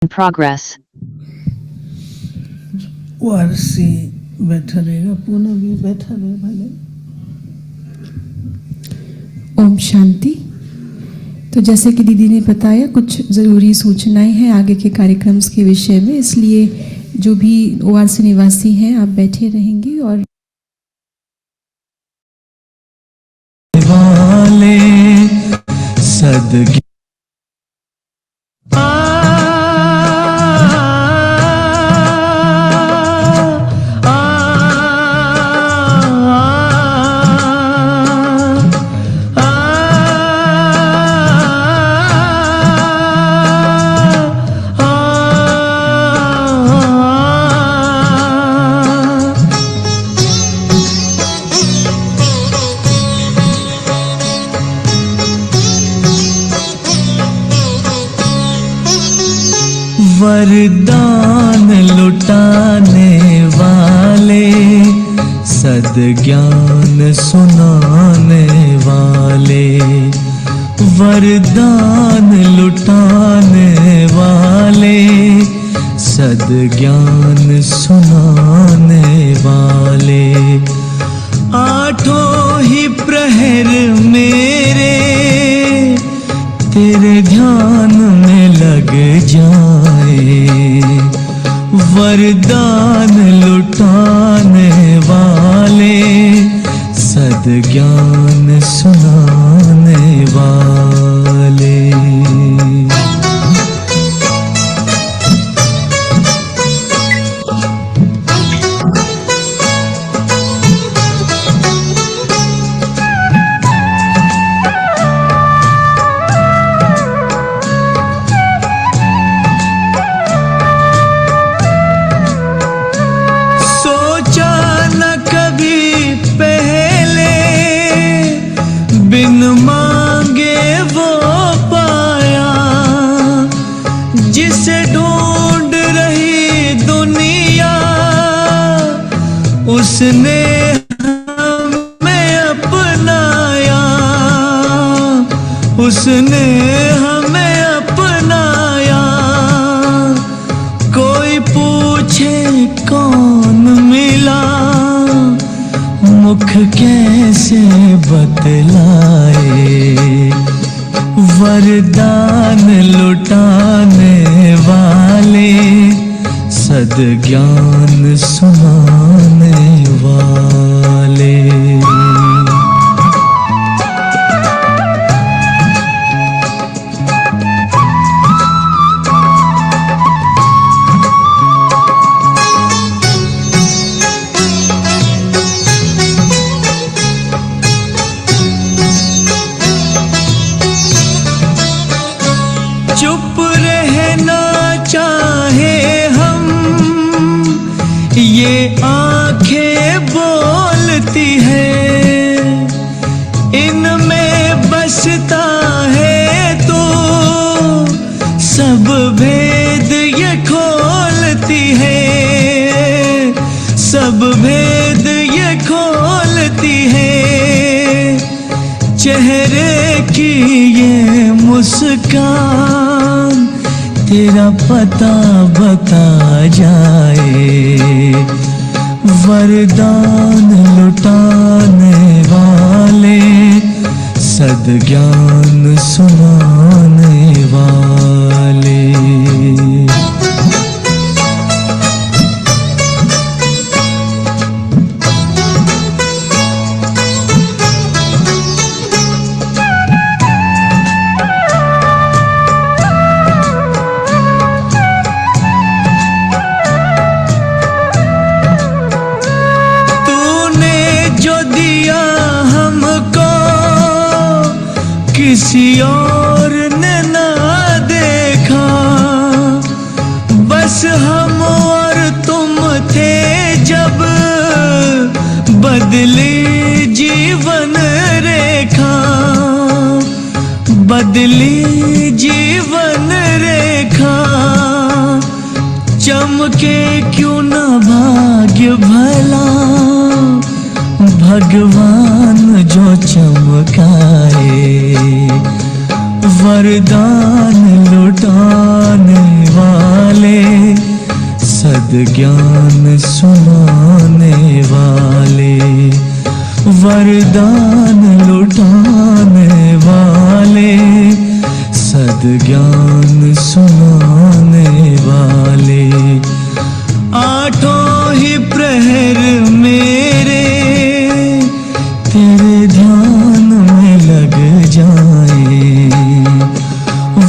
progress. Warsi बैठा रहेगा, पूना भी बैठा रहे भले। ओम शांति। तो जैसे कि दीदी ने बताया, कुछ ज़रूरी सूचनाएं हैं आगे के कार्यक्रम के विषय में, इसलिए जो भी ओआरसी निवासी हैं आप बैठे रहेंगे और वाले सदगि वरदान लुटाने वाले, सद्ज्ञान सुनाने वाले, वरदान लुटाने वाले, सद्ज्ञान सुनाने वाले, आठों ही प्रहर मेरे तेरे ध्यान में लग जाए, वरदान लुटाने वाले, सद्ज्ञान सुनाने वाले। बिन मांगे वो पाया, जिसे ढूंढ रही दुनिया, उसने हमें अपनाया, उसने हमें अपनाया। कोई पूछे कौन मिला, मुख कैसे बतलाए, वरदान लुटाने वाले, सद्ज्ञान सुनाने वाले। चुप रहना चाहे हम, ये आंखें बोलती है, इनमें बसता है तो सब भेद ये खोलती है, सब भेद ये खोलती है। चेहरे की ये मुस्कान तेरा पता बता जाए, वरदान लुटाने वाले, सद्ज्ञान सुनाने वाले। किसी और ने ना देखा, बस हम और तुम थे जब, बदली जीवन रेखा, बदली जीवन रेखा। चमके क्यों ना भाग्य भला, भगवान जो चमकाए, वरदान लुटाने वाला। सद्ज्ञान सुनाने वाले, वरदान लुटाने वाले, सद्ज्ञान सुनाने वाले, आठों ही प्रहर मेरे तेरे ध्यान में लग जाए,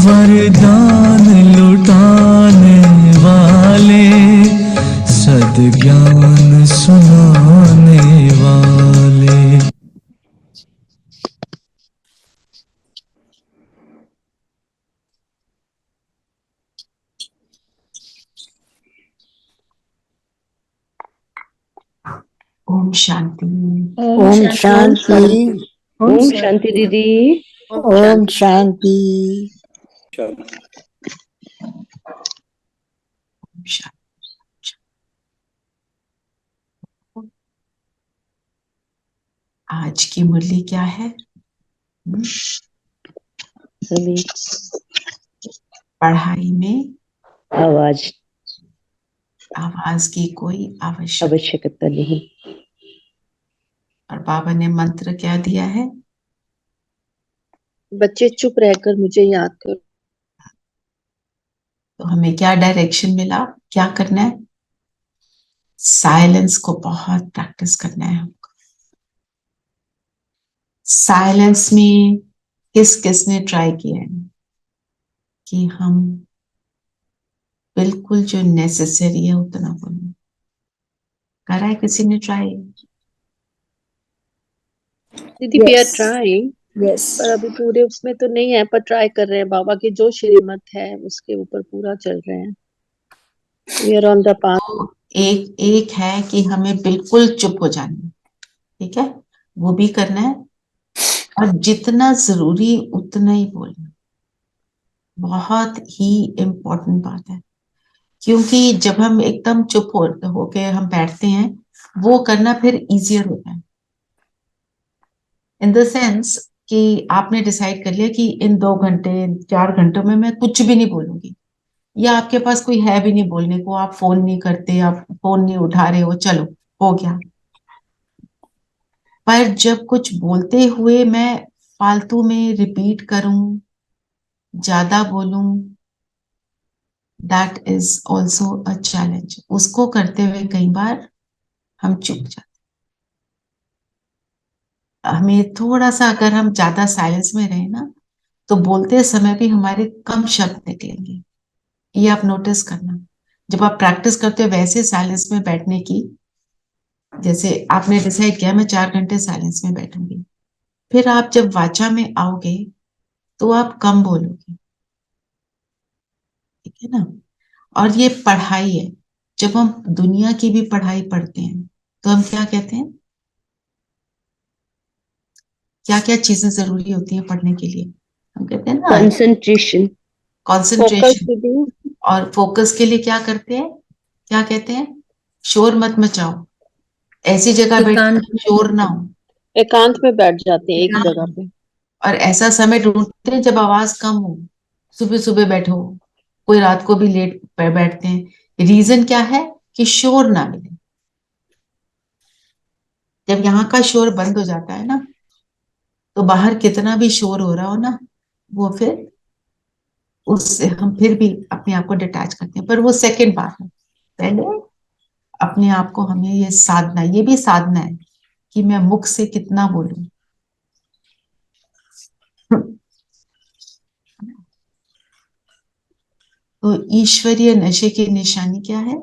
वरदान लुटाने वाले, सद्ज्ञान सुनाने वाले। ओम शांति। ओम शांति। ओम शांति दीदी। ओम शांति। आज की मुरली क्या है? सभी पढ़ाई में आवाज आवाज की कोई आवश्यकता आवश्यकता नहीं। और बाबा ने मंत्र क्या दिया है? बच्चे चुप रहकर मुझे याद करो। तो हमें क्या डायरेक्शन मिला, क्या करना है? साइलेंस को बहुत प्रैक्टिस करना है हमको। साइलेंस में किस किसने ट्राई किया है कि हम बिल्कुल जो नेसेसरी है उतना बोलें? करा है किसी ने ट्राई? दीदी वी आर ट्राइंग, पर अभी पूरे उसमें तो नहीं है, पर ट्राई कर रहे हैं। बाबा की जो श्रीमत है उसके ऊपर पूरा चल रहे हैं। We are on the path. एक है कि हमें बिल्कुल चुप हो जाना है, ठीक है, वो भी करना है। और जितना जरूरी उतना ही बोलना, बहुत ही इम्पोर्टेंट बात है। क्योंकि जब हम एकदम चुप होके हम बैठते हैं, वो करना फिर इजियर होता है। इन द सेंस कि आपने डिसाइड कर लिया कि इन 2 घंटे 4 घंटों में मैं कुछ भी नहीं बोलूंगी, या आपके पास कोई है भी नहीं बोलने को, आप फोन नहीं करते, आप फोन नहीं उठा रहे हो, चलो हो गया। पर जब कुछ बोलते हुए मैं फालतू में रिपीट करूं, ज्यादा बोलूं, that is also a challenge. उसको करते हुए कई बार हम चुप जाते। हमें थोड़ा सा, अगर हम ज्यादा साइलेंस में रहे ना, तो बोलते समय भी हमारे कम शब्द निकलेंगे। ये आप नोटिस करना। जब आप प्रैक्टिस करते हो वैसे साइलेंस में बैठने की, जैसे आपने डिसाइड किया मैं 4 घंटे साइलेंस में बैठूंगी, फिर आप जब वाचा में आओगे तो आप कम बोलोगे, ठीक है ना। और ये पढ़ाई है। जब हम दुनिया की भी पढ़ाई पढ़ते हैं तो हम क्या कहते हैं, क्या क्या चीजें जरूरी होती हैं पढ़ने के लिए? हम कहते हैं ना कंसंट्रेशन, कंसंट्रेशन। और फोकस के लिए क्या करते हैं, क्या कहते हैं? शोर मत मचाओ, ऐसी जगह बैठो शोर ना हो। एकांत में बैठ जाते हैं एक जगह पे। और ऐसा समय ढूंढते हैं जब आवाज कम हो। सुबह सुबह बैठो, कोई रात को भी लेट बैठते हैं। रीजन क्या है? कि शोर ना मिले। जब यहाँ का शोर बंद हो जाता है ना, तो बाहर कितना भी शोर हो रहा हो ना, वो फिर उससे हम फिर भी अपने आप को डिटैच करते हैं। पर वो सेकंड बात है। पहले अपने आप को, हमें ये साधना, ये भी साधना है कि मैं मुख से कितना बोलूं। तो ईश्वरीय नशे की निशानी क्या है?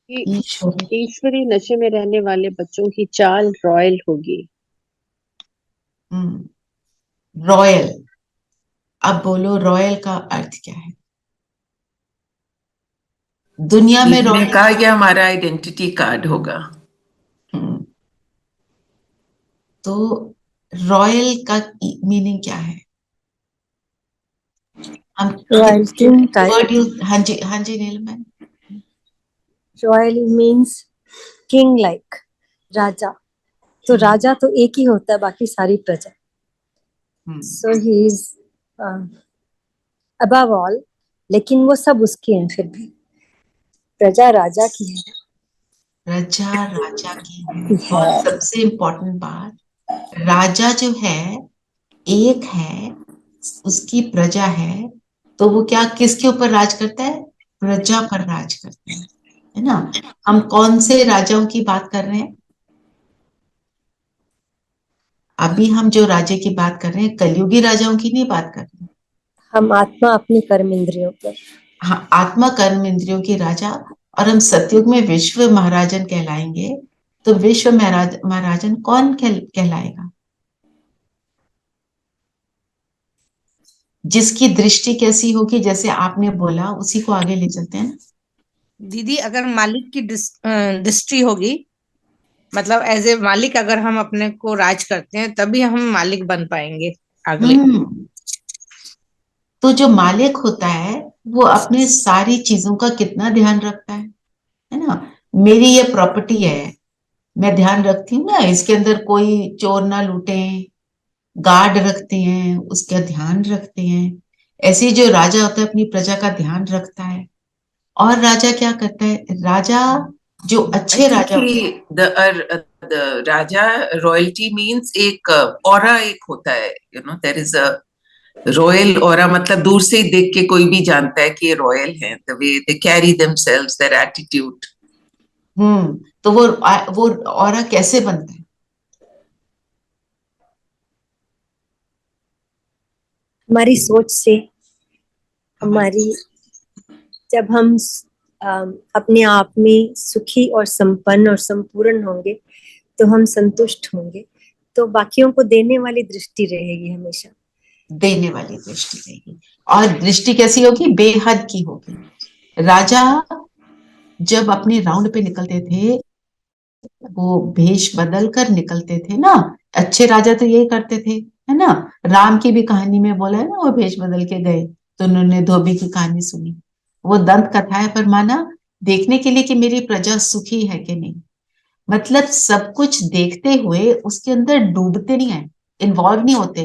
ईश्वरी नशे में रहने वाले बच्चों की चाल रॉयल होगी। रॉयल। अब बोलो, रॉयल का अर्थ क्या है? दुनिया में ने रॉयल कहा कि हमारा आइडेंटिटी कार्ड होगा। तो रॉयल का मीनिंग क्या है? हम रॉयल्टी वर्ड यूज, हाँ जी नीलम। रॉयल मीन्स किंग लाइक, राजा। तो राजा तो एक ही होता है, बाकी सारी प्रजा। सो ही इज above all, लेकिन वो सब उसके हैं फिर भी। प्रजा राजा की है। प्रजा राजा की है। और सबसे इम्पोर्टेंट बात, राजा जो है एक है, उसकी प्रजा है, तो वो क्या किसके ऊपर राज करता है? प्रजा पर राज करता है ना। हम कौन से राजाओं की बात कर रहे हैं? अभी हम जो राजा की बात कर रहे हैं, कलयुगी राजाओं की नहीं बात कर रहे। हम आत्मा अपनी कर्म इंद्रियों पर। हाँ, आत्मा कर्म इंद्रियों की राजा। और हम सतयुग में विश्व महाराजन कहलाएंगे। तो विश्व महाराजन कौन कहलाएगा? जिसकी दृष्टि कैसी होगी, जैसे आपने बोला, उसी को आगे ले चलते हैं। दीदी, अगर मालिक की दृष्टि होगी, मतलब एज ए मालिक अगर हम अपने को राज करते हैं तभी हम मालिक बन पाएंगे अगले। तो जो मालिक होता है वो अपने सारी चीजों का कितना ध्यान रखता है ना। मेरी ये प्रॉपर्टी है, मैं ध्यान रखती हूँ ना, इसके अंदर कोई चोर ना लूटे, गार्ड रखते हैं, उसका ध्यान रखते हैं। ऐसे जो राजा होता है अपनी प्रजा का ध्यान रखता है। और राजा क्या करता है? राजा जो अच्छे राजा द राजा रॉयल्टी मीन्स एक ऑरा एक होता है, you know, there is a royal aura, मतलब दूर से ही देख के कोई भी जानता है कि ये रॉयल है, the way they carry themselves, their attitude. तो वो ऑरा कैसे बनता है? हमारी सोच से, हमारी, जब हम अपने आप में सुखी और संपन्न और संपूर्ण होंगे तो हम संतुष्ट होंगे, तो बाकियों को देने वाली दृष्टि रहेगी, हमेशा देने वाली दृष्टि रहेगी। और दृष्टि कैसी होगी? बेहद की होगी। राजा जब अपने राउंड पे निकलते थे, वो भेष बदल कर निकलते थे ना। अच्छे राजा तो यही करते थे, है ना। राम की भी कहानी में बोला है ना, वो भेष बदल के गए तो उन्होंने धोबी की कहानी सुनी। वो दंत कथा है, पर माना देखने के लिए कि मेरी प्रजा सुखी है कि नहीं। मतलब सब कुछ देखते हुए उसके अंदर डूबते नहीं है, इन्वॉल्व नहीं होते।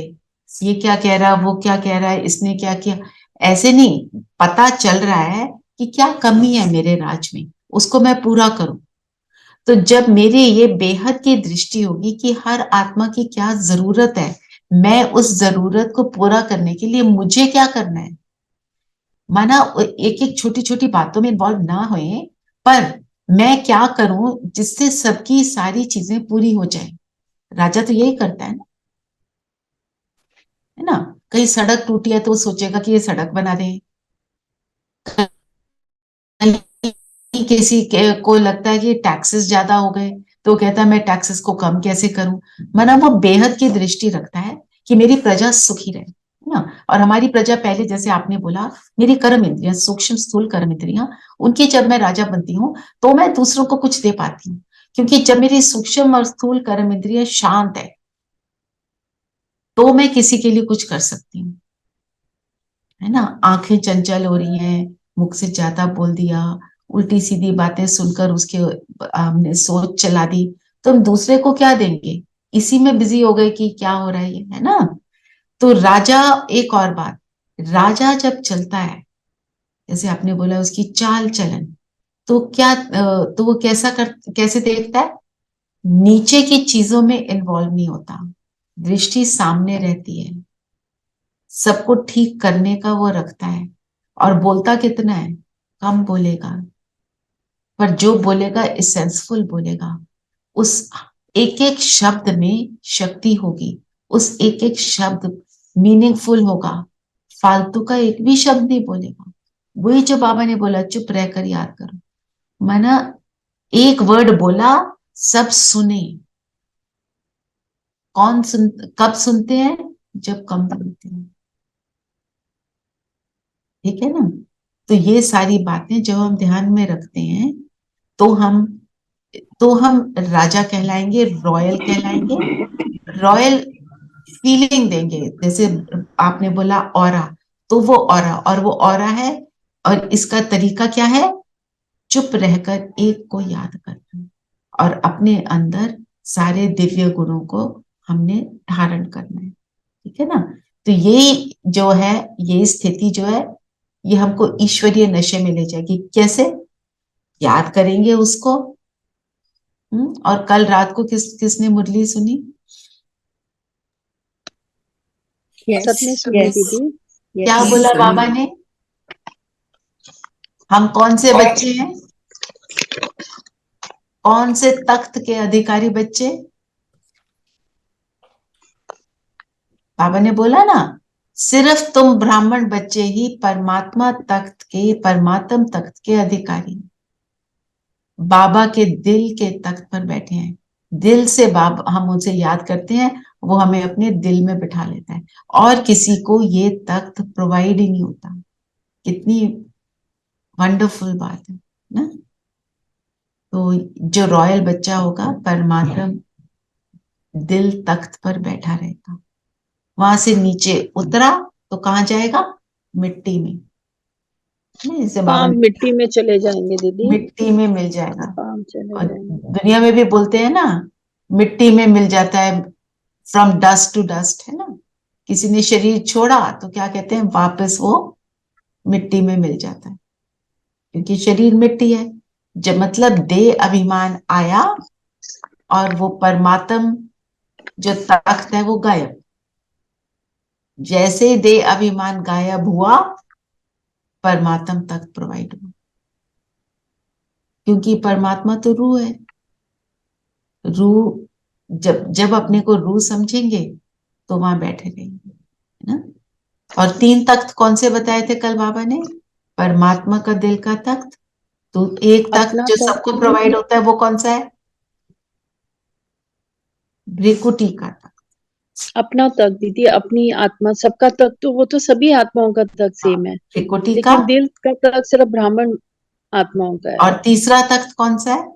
ये क्या कह रहा, वो क्या कह रहा है, इसने क्या किया, ऐसे नहीं। पता चल रहा है कि क्या कमी है मेरे राज में, उसको मैं पूरा करूं। तो जब मेरी ये बेहद की दृष्टि होगी कि हर आत्मा की क्या जरूरत है, मैं उस जरूरत को पूरा करने के लिए मुझे क्या करना है। माना एक एक छोटी छोटी बातों में इन्वॉल्व ना होए, पर मैं क्या करूं जिससे सबकी सारी चीजें पूरी हो जाए। राजा तो यही करता है ना। कहीं सड़क टूटी है तो वो सोचेगा कि ये सड़क बना दें। किसी के को लगता है कि टैक्सेस ज्यादा हो गए तो कहता है मैं टैक्सेस को कम कैसे करूं। माना वो बेहद की दृष्टि रखता है कि मेरी प्रजा सुखी रहे, है ना। और हमारी प्रजा पहले, जैसे आपने बोला, मेरी कर्म इंद्रियां, सूक्ष्म स्थूल कर्म इंद्रियां, उनकी जब मैं राजा बनती हूँ तो मैं दूसरों को कुछ दे पाती हूँ। क्योंकि जब मेरी सूक्ष्म और स्थूल कर्म इंद्रियां शांत है तो मैं किसी के लिए कुछ कर सकती हूँ, है ना। आंखें चंचल हो रही हैं, मुख से ज्यादा बोल दिया, उल्टी सीधी बातें सुनकर उसके हमने सोच चला दी, तो हम दूसरे को क्या देंगे? इसी में बिजी हो गए कि क्या हो रहा है ना। तो राजा, एक और बात, राजा जब चलता है, जैसे आपने बोला उसकी चाल चलन, तो क्या तो वो कैसे देखता है? नीचे की चीजों में इन्वॉल्व नहीं होता, दृष्टि सामने रहती है, सबको ठीक करने का वो रखता है। और बोलता कितना है? कम बोलेगा, पर जो बोलेगा एसेंसफुल बोलेगा। उस एक एक शब्द में शक्ति होगी, उस एक एक शब्द मीनिंगफुल होगा, फालतू का एक भी शब्द नहीं बोलेगा। वही जो बाबा ने बोला, चुप रहकर याद करो। माना एक वर्ड बोला, सब सुने। कब सुनते हैं? जब कम बोलते हैं, ठीक है ना। तो ये सारी बातें जब हम ध्यान में रखते हैं तो हम राजा कहलाएंगे, रॉयल कहलाएंगे। रॉयल फीलिंग देंगे, जैसे आपने बोला ऑरा, तो वो ऑरा, और वो ऑरा है। और इसका तरीका क्या है? चुप रहकर एक को याद करना और अपने अंदर सारे दिव्य गुणों को हमने धारण करना है, ठीक है ना। तो यही जो है, ये स्थिति जो है, ये हमको ईश्वरीय नशे में ले जाएगी। कैसे? याद करेंगे उसको। और कल रात को किसने मुरली सुनी? सबने सुनी दीदी। क्या बोला बाबा ने? हम कौन से बच्चे हैं? कौन से तख्त के अधिकारी बच्चे? बाबा ने बोला ना, सिर्फ तुम ब्राह्मण बच्चे ही परमात्मा तख्त के, परमात्म तख्त के अधिकारी। बाबा के दिल के तख्त पर बैठे हैं। दिल से बाबा, हम उनसे याद करते हैं, वो हमें अपने दिल में बिठा लेता है, और किसी को ये तख्त प्रोवाइड ही नहीं होता। कितनी वंडरफुल बात है ना। तो जो रॉयल बच्चा होगा, परमात्मा दिल तख्त पर बैठा रहेगा। वहां से नीचे उतरा तो कहाँ जाएगा? मिट्टी में। जैसे बाबा पाम मिट्टी में चले जाएंगे दीदी। मिट्टी में मिल जाएगा। पाम चले और जाएंगे। दुनिया में भी बोलते हैं ना, मिट्टी में मिल जाता है, फ्रॉम डस्ट टू डस्ट, है ना। किसी ने शरीर छोड़ा तो क्या कहते हैं? वापस वो मिट्टी में मिल जाता है, क्योंकि शरीर मिट्टी है। जब मतलब देह अभिमान आया और वो परमात्म जो तख्त है वो गायब। जैसे देह अभिमान गायब हुआ, परमात्म तख्त प्रोवाइड हुआ, क्योंकि परमात्मा तो रूह है। रूह जब अपने को रूह समझेंगे तो वहां बैठे रहेंगे, है ना। और 3 तख्त कौन से बताए थे कल बाबा ने? परमात्मा का दिल का तख्त, तो एक तख्त अपना जो तख्त सबको प्रोवाइड होता है वो कौन सा है? भृकुटी का तख्त। अपना तख्त दीदी, अपनी आत्मा। सबका तख्त तो वो तो सभी आत्माओं का तख्त सेम है, भृकुटी का। लेकिन दिल का तख्त सिर्फ ब्राह्मण आत्माओं का है। और तीसरा तख्त कौन सा है?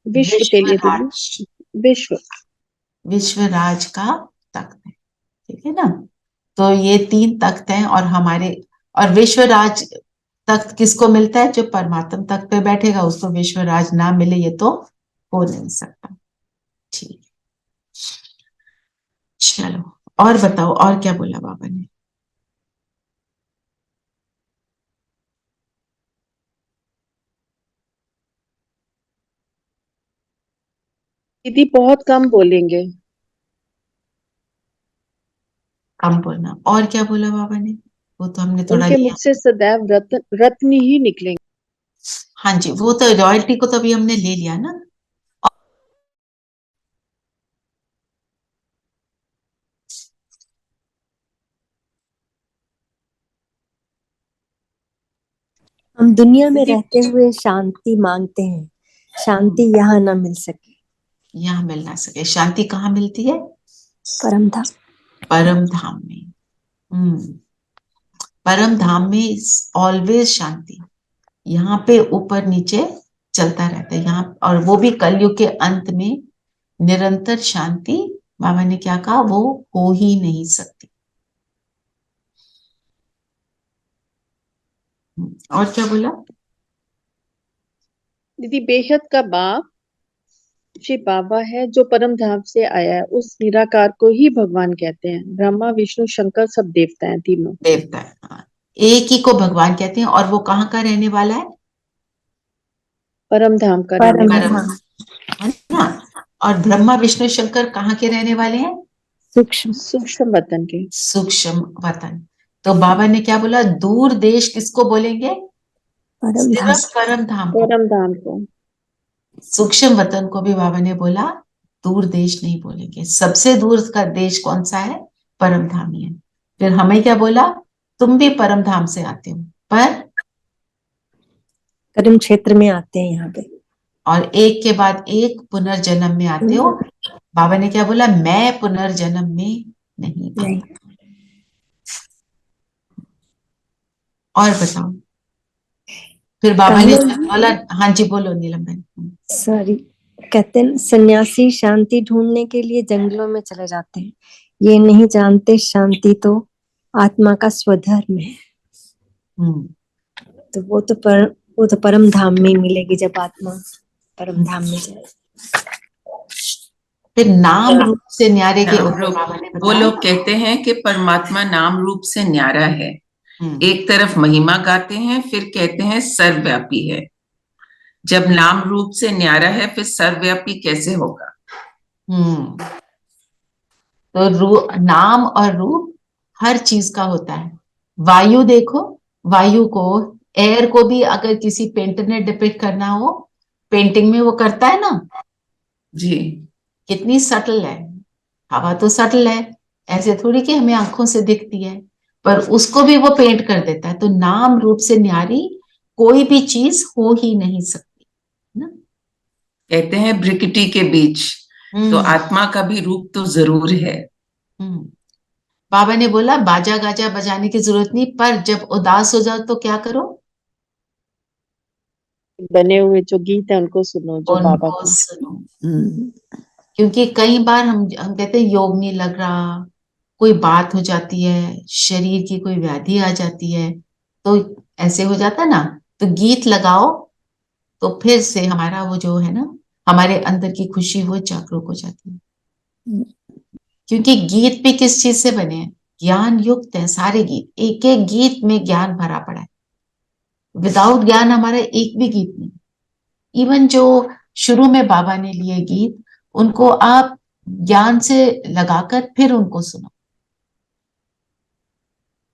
विश्व के लिए दीदी। विश्वराज। विश्व विश्वराज का तख्त है, ठीक है ना। तो ये 3 तख्त हैं, और हमारे, और विश्वराज तख्त किसको मिलता है? जो परमात्म तख्त पे बैठेगा उसको विश्वराज ना मिले, ये तो हो नहीं सकता। ठीक, चलो और बताओ, और क्या बोला बाबा ने? दीदी बहुत कम बोलेंगे। कम बोलना। और क्या बोला बाबा ने? वो तो हमने थोड़ा उनके लिया। मुख से सदैव रत्न ही निकलेंगे। हाँ जी, वो तो रॉयल्टी को तो अभी हमने ले लिया ना। हम दुनिया में रहते हुए शांति मांगते हैं, शांति यहाँ ना मिल सके। यहाँ मिल ना सके। शांति कहाँ मिलती है? परम धाम। परम धाम में। परम धाम में ऑलवेज शांति। यहाँ पे ऊपर नीचे चलता रहता है यहाँ, और वो भी कलयुग के अंत में निरंतर शांति। बाबा ने क्या कहा? वो हो ही नहीं सकती। और क्या बोला? दीदी बेहद का बाप श्री बाबा है, जो परम धाम से आया है, उस निराकार को ही भगवान कहते हैं। ब्रह्मा विष्णु शंकर सब देवता हैं, तीनों देवता है। हाँ। एक ही को भगवान कहते हैं, और वो कहाँ का रहने वाला है? परम धाम का रहने वाला है। है ना। और ब्रह्मा विष्णु शंकर कहाँ के रहने वाले हैं? सूक्ष्म वतन के। सूक्ष्म वतन। तो बाबा ने क्या बोला? दूर देश किसको बोलेंगे? सिर्फ परम धाम को। परम धाम को। सूक्ष्म वतन को भी बाबा ने बोला दूर देश नहीं बोलेंगे। सबसे दूर का देश कौन सा है? परम धाम ही है। फिर हमें क्या बोला? तुम भी परम धाम से आते हो, पर कर्म क्षेत्र में आते हैं यहाँ पे, और एक के बाद एक पुनर्जन्म में आते हो। बाबा ने क्या बोला? मैं पुनर्जन्म में नहीं आता। और बताओ। फिर बाबा ने बोला, हाँ जी बोलो नीलम बहन। सॉरी, कहते हैं सन्यासी शांति ढूंढने के लिए जंगलों में चले जाते हैं, ये नहीं जानते शांति तो आत्मा का स्वधर्म है। तो वो तो परम धाम में मिलेगी, जब आत्मा परम धाम में जाए। फिर नाम रूप से न्यारे के नाम ऊपर रूप, बाबा ने वो बताया। लोग कहते हैं कि परमात्मा नाम रूप से न्यारा है। एक तरफ महिमा गाते हैं, फिर कहते हैं सर्वव्यापी है। जब नाम रूप से न्यारा है, फिर सर्वव्यापी कैसे होगा? तो नाम और रूप हर चीज का होता है। वायु देखो, वायु को, एयर को भी अगर किसी पेंटर ने डिपिक्ट करना हो, पेंटिंग में वो करता है ना जी। कितनी सटल है। हवा तो सटल है, ऐसे थोड़ी कि हमें आंखों से दिखती है, पर उसको भी वो पेंट कर देता है। तो नाम रूप से न्यारी कोई भी चीज हो ही नहीं सकती ना। कहते हैं ब्रिकिटी के बीच, तो आत्मा का भी रूप तो जरूर है। बाबा ने बोला बाजा गाजा बजाने की जरूरत नहीं, पर जब उदास हो जाओ तो क्या करो? बने हुए जो गीत है उनको सुनो, जो बाबा उनको के। सुनो। क्योंकि कई बार हम कहते हैं योग नहीं लग रहा, कोई बात हो जाती है, शरीर की कोई व्याधि आ जाती है, तो ऐसे हो जाता ना, तो गीत लगाओ, तो फिर से हमारा वो जो है ना, हमारे अंदर की खुशी वो जागरूक हो जाती है। क्योंकि गीत भी किस चीज से बने हैं? ज्ञान युक्त है सारे गीत, एक एक गीत में ज्ञान भरा पड़ा है। विदाउट ज्ञान हमारा एक भी गीत नहीं। इवन जो शुरू में बाबा ने लिए गीत, उनको आप ज्ञान से लगाकर फिर उनको सुनो।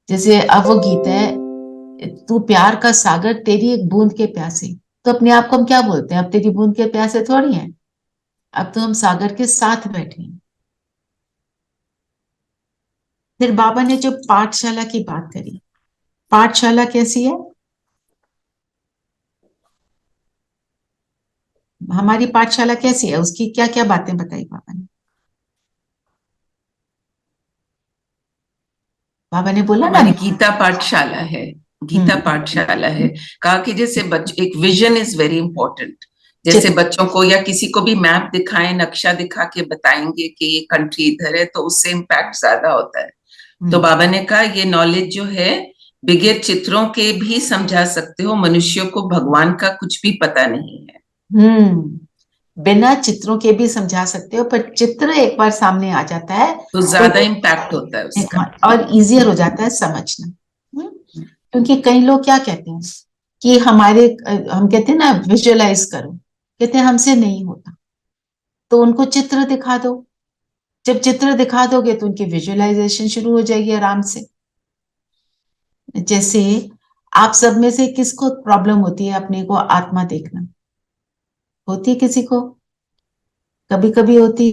जैसे अब वो गीत है, तू प्यार का सागर तेरी एक बूंद के प्यासे, तो अपने आप को हम क्या बोलते हैं? अब तेरी बूंद के प्यासे थोड़ी हैं, अब तो हम सागर के साथ बैठे हैं। फिर बाबा ने जो पाठशाला की बात करी, पाठशाला कैसी है? हमारी पाठशाला कैसी है, उसकी क्या क्या बातें बताई बाबा ने? बाबा ने बोला ना, हमारी गीता पाठशाला है, गीता पाठशाला है। कहा कि जैसे एक विजन इज वेरी इंपॉर्टेंट। जैसे बच्चों को या किसी को भी मैप दिखाएं, नक्शा दिखा के बताएंगे कि ये कंट्री इधर है, तो उससे इम्पैक्ट ज्यादा होता है। तो बाबा ने कहा ये नॉलेज जो है, बगैर चित्रों के भी समझा सकते हो। मनुष्यों को भगवान का कुछ भी पता नहीं है। बिना चित्रों के भी समझा सकते हो, पर चित्र एक बार सामने आ जाता है तो ज्यादा इम्पैक्ट होता है उसका, और इजियर हो जाता है समझना। क्योंकि कई लोग क्या कहते हैं कि हम कहते हैं ना विजुअलाइज करो, कहते हैं हमसे नहीं होता, तो उनको चित्र दिखा दो। जब चित्र दिखा दोगे तो उनकी विजुअलाइजेशन शुरू हो जाएगी आराम से। जैसे आप सब में से किसको प्रॉब्लम होती है अपने को आत्मा देखना? होती है किसी को? कभी कभी होती,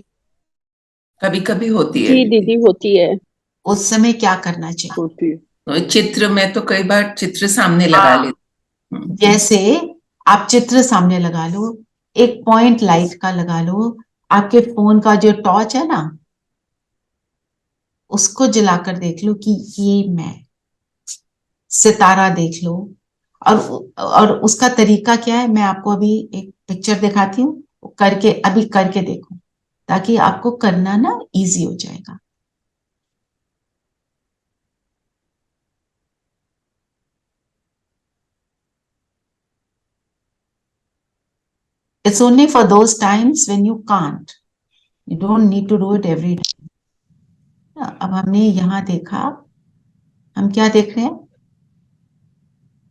कभी कभी होती है। जी दीदी होती है। उस समय क्या करना चाहिए? होती है। तो चित्र में तो कई बार चित्र सामने लगा लेते। जैसे आप चित्र सामने लगा लो, एक पॉइंट लाइट का लगा लो, आपके फोन का जो टॉर्च है ना, उसको जलाकर देख लो कि ये मैं, सितारा देख लो। और उसका तरीका क्या है, मैं आपको अभी एक पिक्चर दिखाती हूँ, करके अभी करके देखो, ताकि आपको करना ना इजी हो जाएगा। It's only for those times when you can't. You don't need to do it every time. अब हमने यहाँ देखा, हम क्या देख रहे हैं?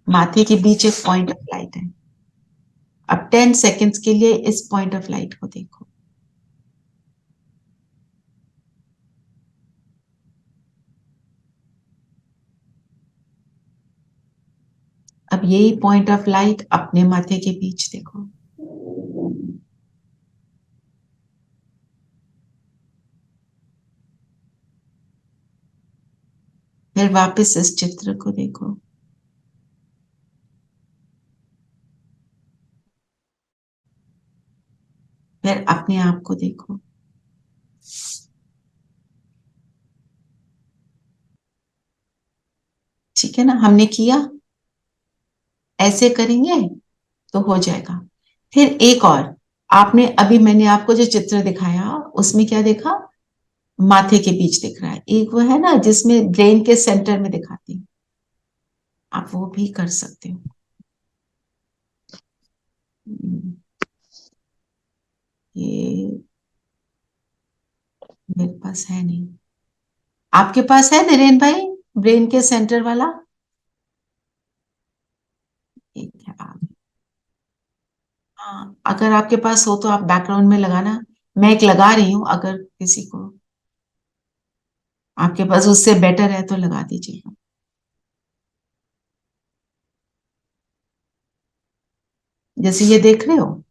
माथे के बीच एक पॉइंट ऑफ लाइट है। अब 10 सेकेंड्स के लिए इस पॉइंट ऑफ लाइट को देखो। अब यही पॉइंट ऑफ लाइट अपने माथे के बीच देखो। फिर वापस इस चित्र को देखो। फिर अपने आप को देखो। ठीक है ना, हमने किया, ऐसे करेंगे तो हो जाएगा। फिर एक और, आपने अभी मैंने आपको जो चित्र दिखाया उसमें क्या देखा? माथे के बीच दिख रहा है। एक वो है ना जिसमें ब्रेन के सेंटर में दिखाती, आप वो भी कर सकते हो। ये मेरे पास है नहीं। आपके पास है धीरेन भाई ब्रेन के सेंटर वाला? ठीक है हाँ, अगर आपके पास हो तो आप बैकग्राउंड में लगाना। मैं एक लगा रही हूं, अगर किसी को आपके पास उससे बेटर है तो लगा दीजिएगा। जैसे ये देख रहे हो,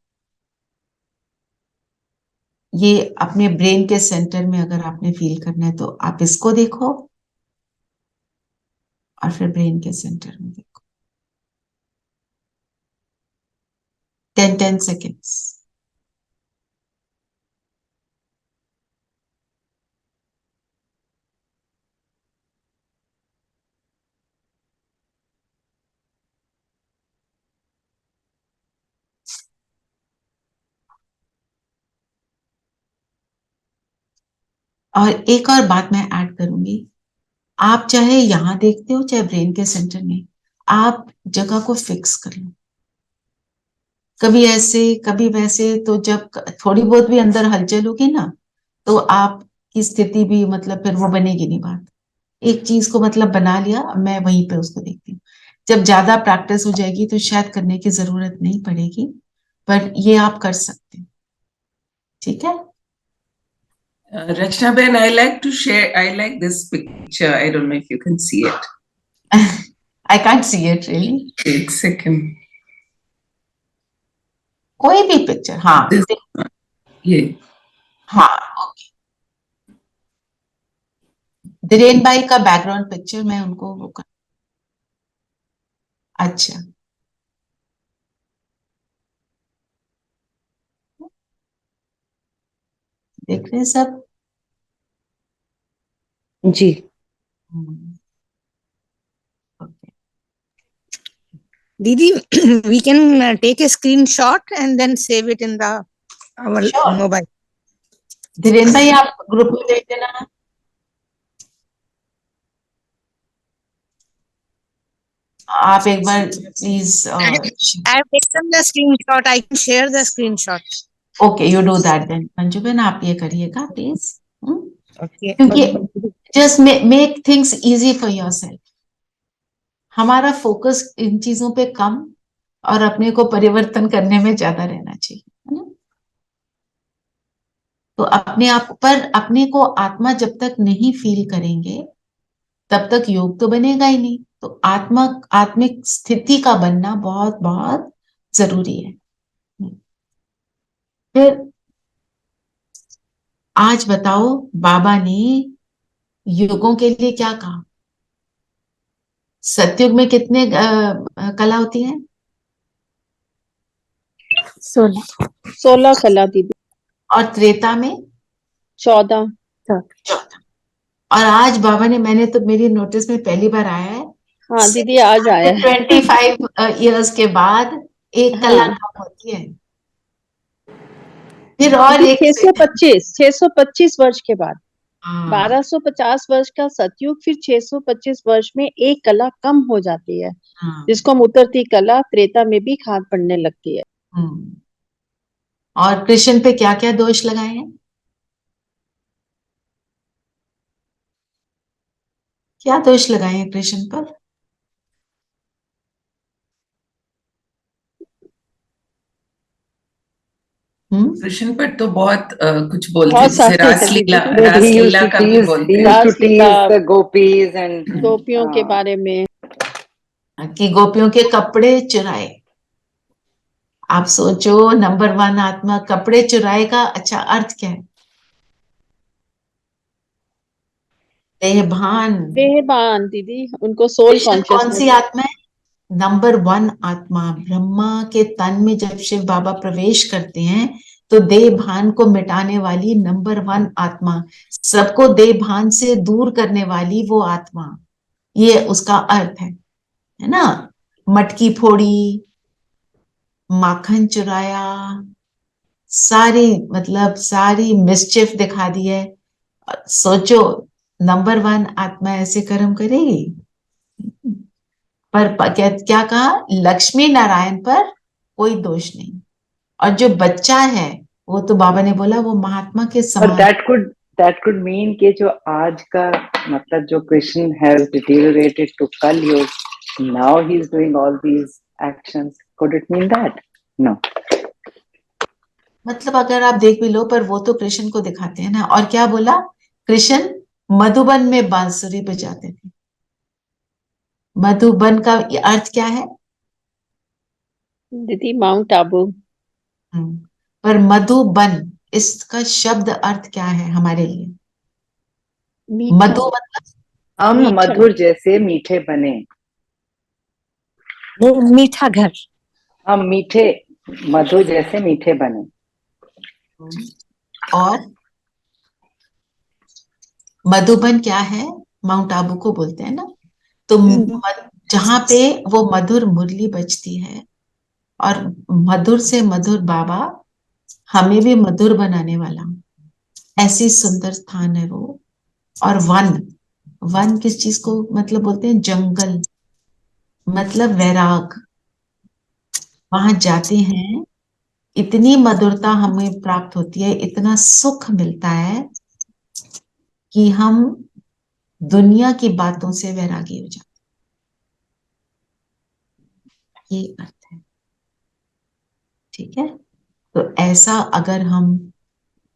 ये अपने ब्रेन के सेंटर में अगर आपने फील करना है तो आप इसको देखो और फिर ब्रेन के सेंटर में देखो। 10 सेकेंड्स। और एक और बात मैं ऐड करूंगी, आप चाहे यहां देखते हो चाहे ब्रेन के सेंटर में, आप जगह को फिक्स कर लो। कभी ऐसे कभी वैसे, तो जब थोड़ी बहुत भी अंदर हलचल होगी ना, तो आपकी स्थिति भी मतलब फिर वो बनेगी नहीं बात। एक चीज को मतलब बना लिया, मैं वहीं पे उसको देखती हूँ। जब ज्यादा प्रैक्टिस हो जाएगी तो शायद करने की जरूरत नहीं पड़ेगी, पर ये आप कर सकते हैं। ठीक है Rachna Ben, I like to share, I like this picture. I don't know if you can see it. I can't see it really. एक second. कोई भी पिक्चर, हाँ ये हाँ ओके। धीरेन भाई का बैकग्राउंड पिक्चर मैं उनको वो कर। अच्छा देख रहे हैं सब? जी। Okay Didi, we can take a screenshot and then save it in the our Sure. mobile. Dhiren भाई आप ग्रुप में देख देना। आप एक बार please I have taken the screenshot. I can share the screenshot. Okay you do that then. Manju बहन आप ये करिएगा प्लीज, Okay. क्योंकि just make things easy for yourself. हमारा फोकस इन चीजों पे कम और अपने को परिवर्तन करने में ज्यादा रहना चाहिए, है ना? तो अपने आप पर, अपने को आत्मा जब तक नहीं फील करेंगे तब तक योग तो बनेगा ही नहीं। तो आत्मिक स्थिति का बनना बहुत बहुत जरूरी है। फिर आज बताओ, बाबा ने युगों के लिए क्या कहा? सतयुग में कितने कला होती है? 16 कला दीदी। और त्रेता में 14। और आज बाबा ने, मैंने तो मेरी नोटिस में पहली बार आया है, हाँ दीदी आज आया है। 25 इयर्स के बाद एक कला कम होती है। फिर और एक 625 वर्ष के बाद 1250 वर्ष का सतयुग, फिर 625 वर्ष में एक कला कम हो जाती है, जिसको हम उतरती कला त्रेता में भी खाद पड़ने लगती है। और कृष्ण पे क्या क्या दोष लगाए हैं? क्या दोष लगाए हैं कृष्ण पर? कृष्ण पर तो बहुत कुछ बोलते बहुत हैं, जैसे रासलीला का भी बोलते हैं। गोपियों के बारे में कि गोपियों के कपड़े चुराए। आप सोचो, नंबर 1 आत्मा कपड़े चुराए का अच्छा अर्थ क्या है? देहभान दीदी, उनको सोल कॉन्शियसनेस। कौन सी आत्मा है? नंबर 1 आत्मा। ब्रह्मा के तन में जब शिव बाबा प्रवेश करते हैं तो देह भान को मिटाने वाली नंबर 1 आत्मा, सबको देह भान से दूर करने वाली वो आत्मा, ये उसका अर्थ है ना? मटकी फोड़ी, माखन चुराया, सारी मिसचिफ दिखा दी है। सोचो, नंबर 1 आत्मा ऐसे कर्म करेगी? पर क्या कहा? लक्ष्मी नारायण पर कोई दोष नहीं। और जो बच्चा है वो तो बाबा ने बोला वो महात्मा के समान। that could mean कि जो आज का मतलब जो Krishna has deteriorated to Kali, now he is doing all these actions. Could it mean that? No. मतलब अगर आप देख भी लो, पर वो तो कृष्ण को दिखाते हैं ना। और क्या बोला, कृष्ण मधुबन में बांसुरी बजाते थे। मधुबन का अर्थ क्या है दीदी? माउंट आबू। पर मधुबन, इसका शब्द अर्थ क्या है हमारे लिए? मधु मतलब हम मधुर जैसे मीठे बने। मीठा घर। हम मीठे, मधु जैसे मीठे बने। और मधुबन क्या है? माउंट आबू को बोलते हैं ना। तो जहां पे वो मधुर मुरली बजती है, और मधुर से मधुर बाबा हमें भी मधुर बनाने वाला, ऐसी सुंदर स्थान है वो। और वन किस चीज को मतलब बोलते हैं? जंगल, मतलब वैराग। वहां जाते हैं, इतनी मधुरता हमें प्राप्त होती है, इतना सुख मिलता है कि हम दुनिया की बातों से वैरागी हो जाते। ये अर्थ है, ठीक है। तो ऐसा अगर हम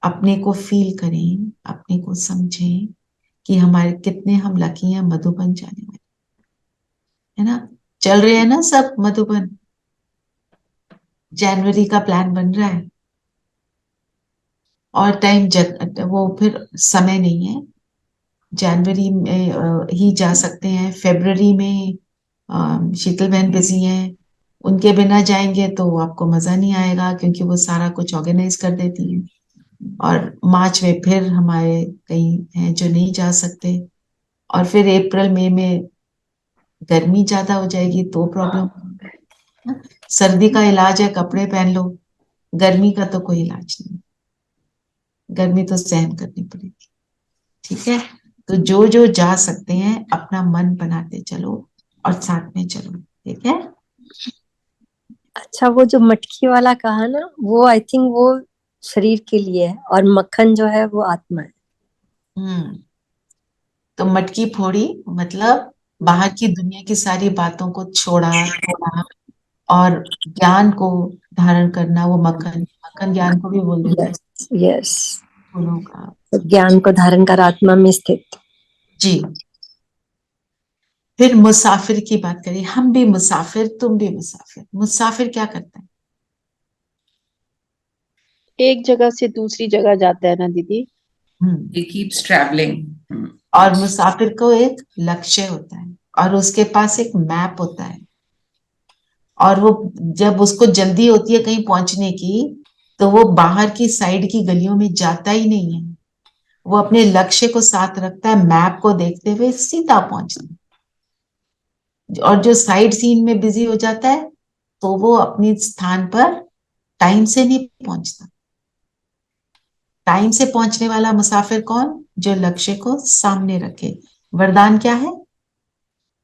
अपने को फील करें, अपने को समझें कि हमारे कितने हम लकी हैं मधुबन जाने वाले, है ना। चल रहे हैं ना सब मधुबन, जनवरी का प्लान बन रहा है, और टाइम वो फिर समय नहीं है। जनवरी में ही जा सकते हैं, फरवरी में शीतल बहन बिजी हैं, उनके बिना जाएंगे तो आपको मजा नहीं आएगा, क्योंकि वो सारा कुछ ऑर्गेनाइज कर देती हैं। और मार्च में फिर हमारे कई हैं जो नहीं जा सकते, और फिर अप्रैल मई में गर्मी ज्यादा हो जाएगी तो प्रॉब्लम। सर्दी का इलाज है कपड़े पहन लो, गर्मी का तो कोई इलाज नहीं, गर्मी तो सहन करनी पड़ेगी, ठीक है। तो जो जो जा सकते हैं अपना मन बनाते चलो और साथ में चलो, ठीक है। अच्छा, वो जो मटकी वाला कहा ना, वो आई थिंक वो शरीर के लिए है, और मक्खन जो है वो आत्मा है। तो मटकी फोड़ी मतलब बाहर की दुनिया की सारी बातों को छोड़ा, और ज्ञान को धारण करना, वो मक्खन ज्ञान को भी बोल देते हैं। यस, फूलों का ज्ञान को धारण कर आत्मा में स्थित। जी। फिर मुसाफिर की बात करें, हम भी मुसाफिर, तुम भी मुसाफिर। मुसाफिर क्या करता है? एक जगह से दूसरी जगह जाता है ना दीदी। He keeps traveling. और मुसाफिर को एक लक्ष्य होता है, और उसके पास एक मैप होता है, और वो जब उसको जल्दी होती है कहीं पहुंचने की, तो वो बाहर की साइड की गलियों में जाता ही नहीं है, वो अपने लक्ष्य को साथ रखता है, मैप को देखते हुए सीधा पहुंचता है। और जो साइड सीन में बिजी हो जाता है, तो वो अपने स्थान पर टाइम से नहीं पहुंचता। टाइम से पहुंचने वाला मुसाफिर कौन? जो लक्ष्य को सामने रखे। वरदान क्या है?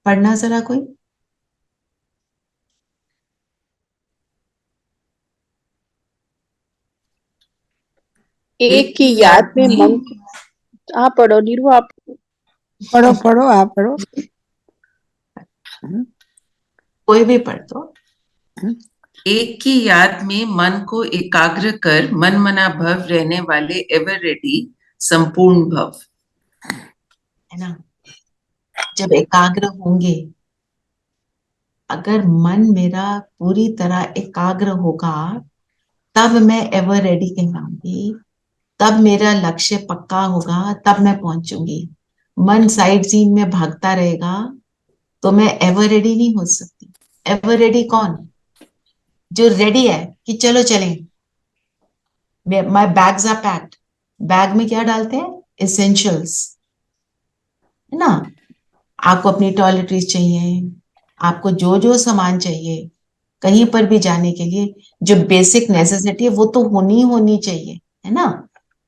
पढ़ना जरा कोई। एक की याद में मन। आप पढ़ो नीरू, आप पढ़ो आप पढ़ो। कोई भी पढ़ दो। एक की याद में मन को एकाग्र कर मन मना भव रहने वाले एवर रेडी संपूर्ण भव, है ना। जब एकाग्र होंगे, अगर मन मेरा पूरी तरह एकाग्र होगा, तब मैं एवर रेडी कहलाऊंगी, तब मेरा लक्ष्य पक्का होगा, तब मैं पहुंचूंगी। मन साइड सीन में भागता रहेगा तो मैं एवर रेडी नहीं हो सकती। एवर रेडी कौन? जो रेडी है कि चलो चलें, my bags are packed. Bag में क्या डालते हैं? एसेंशियल्स, है ना। आपको अपनी टॉयलेटरीज चाहिए, आपको जो जो सामान चाहिए कहीं पर भी जाने के लिए, जो बेसिक नेसेसिटी है वो तो होनी चाहिए, है ना।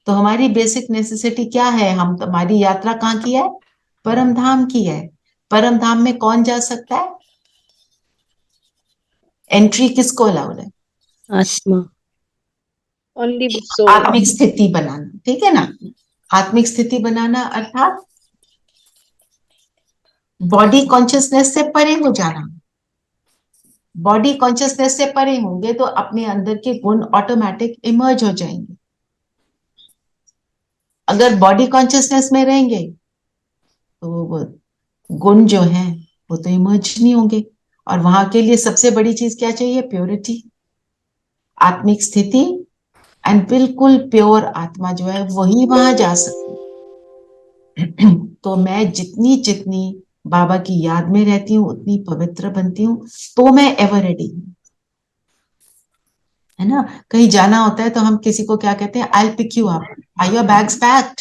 तो हमारी बेसिक नेसेसिटी क्या है? हम हमारी यात्रा कहाँ की है? परम धाम की है। परम धाम में कौन जा सकता है? एंट्री किसको अलाउड है? आत्मा। Only soul. आत्मिक स्थिति बनाना, ठीक है ना। आत्मिक स्थिति बनाना अर्थात बॉडी कॉन्शियसनेस से परे हो जाना। बॉडी कॉन्शियसनेस से परे होंगे तो अपने अंदर के गुण ऑटोमेटिक इमर्ज हो जाएंगे। अगर बॉडी कॉन्शियसनेस में रहेंगे तो वो गुण जो हैं वो तो इमर्ज नहीं होंगे। और वहां के लिए सबसे बड़ी चीज क्या चाहिए? प्योरिटी, आत्मिक स्थिति। एंड बिल्कुल प्योर आत्मा जो है वही वहां जा सकती। तो मैं जितनी जितनी बाबा की याद में रहती हूँ उतनी पवित्र बनती हूँ, तो मैं एवर रेडी हूँ, है ना। कहीं जाना होता है तो हम किसी को क्या कहते हैं? I pick you up, are your bags packed?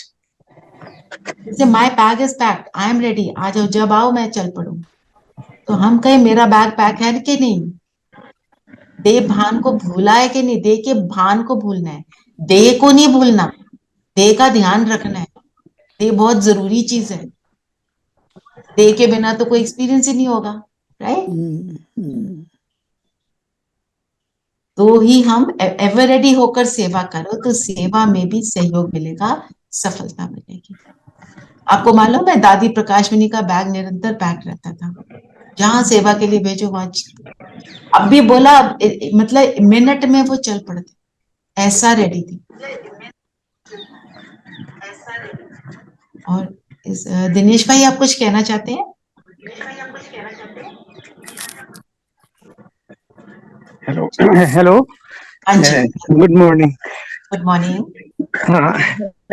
My bag is packed, I am ready, आ जाओ, जब आओ मैं चल पड़ू। तो हम कहें मेरा बैग पैक है कि नहीं? देह भान को भूला है कि नहीं? देह के भान को भूलना है, देह को नहीं भूलना। देह का ध्यान रखना है, देह बहुत जरूरी चीज है। देह के बिना तो कोई एक्सपीरियंस ही नहीं होगा, राइट? तो ही हम एवर रेडी होकर सेवा करो तो सेवा में भी सहयोग मिलेगा, सफलता मिलेगी। आपको मालूम है दादी प्रकाशमणि का बैग निरंतर पैक रहता था, जहां सेवा के लिए भेजो वहां। अब भी बोला, मतलब मिनट में वो चल पड़ते, ऐसा रेडी थी। और दिनेश भाई आप कुछ कहना चाहते हैं? Hello hello, good morning. Good morning. हाँ,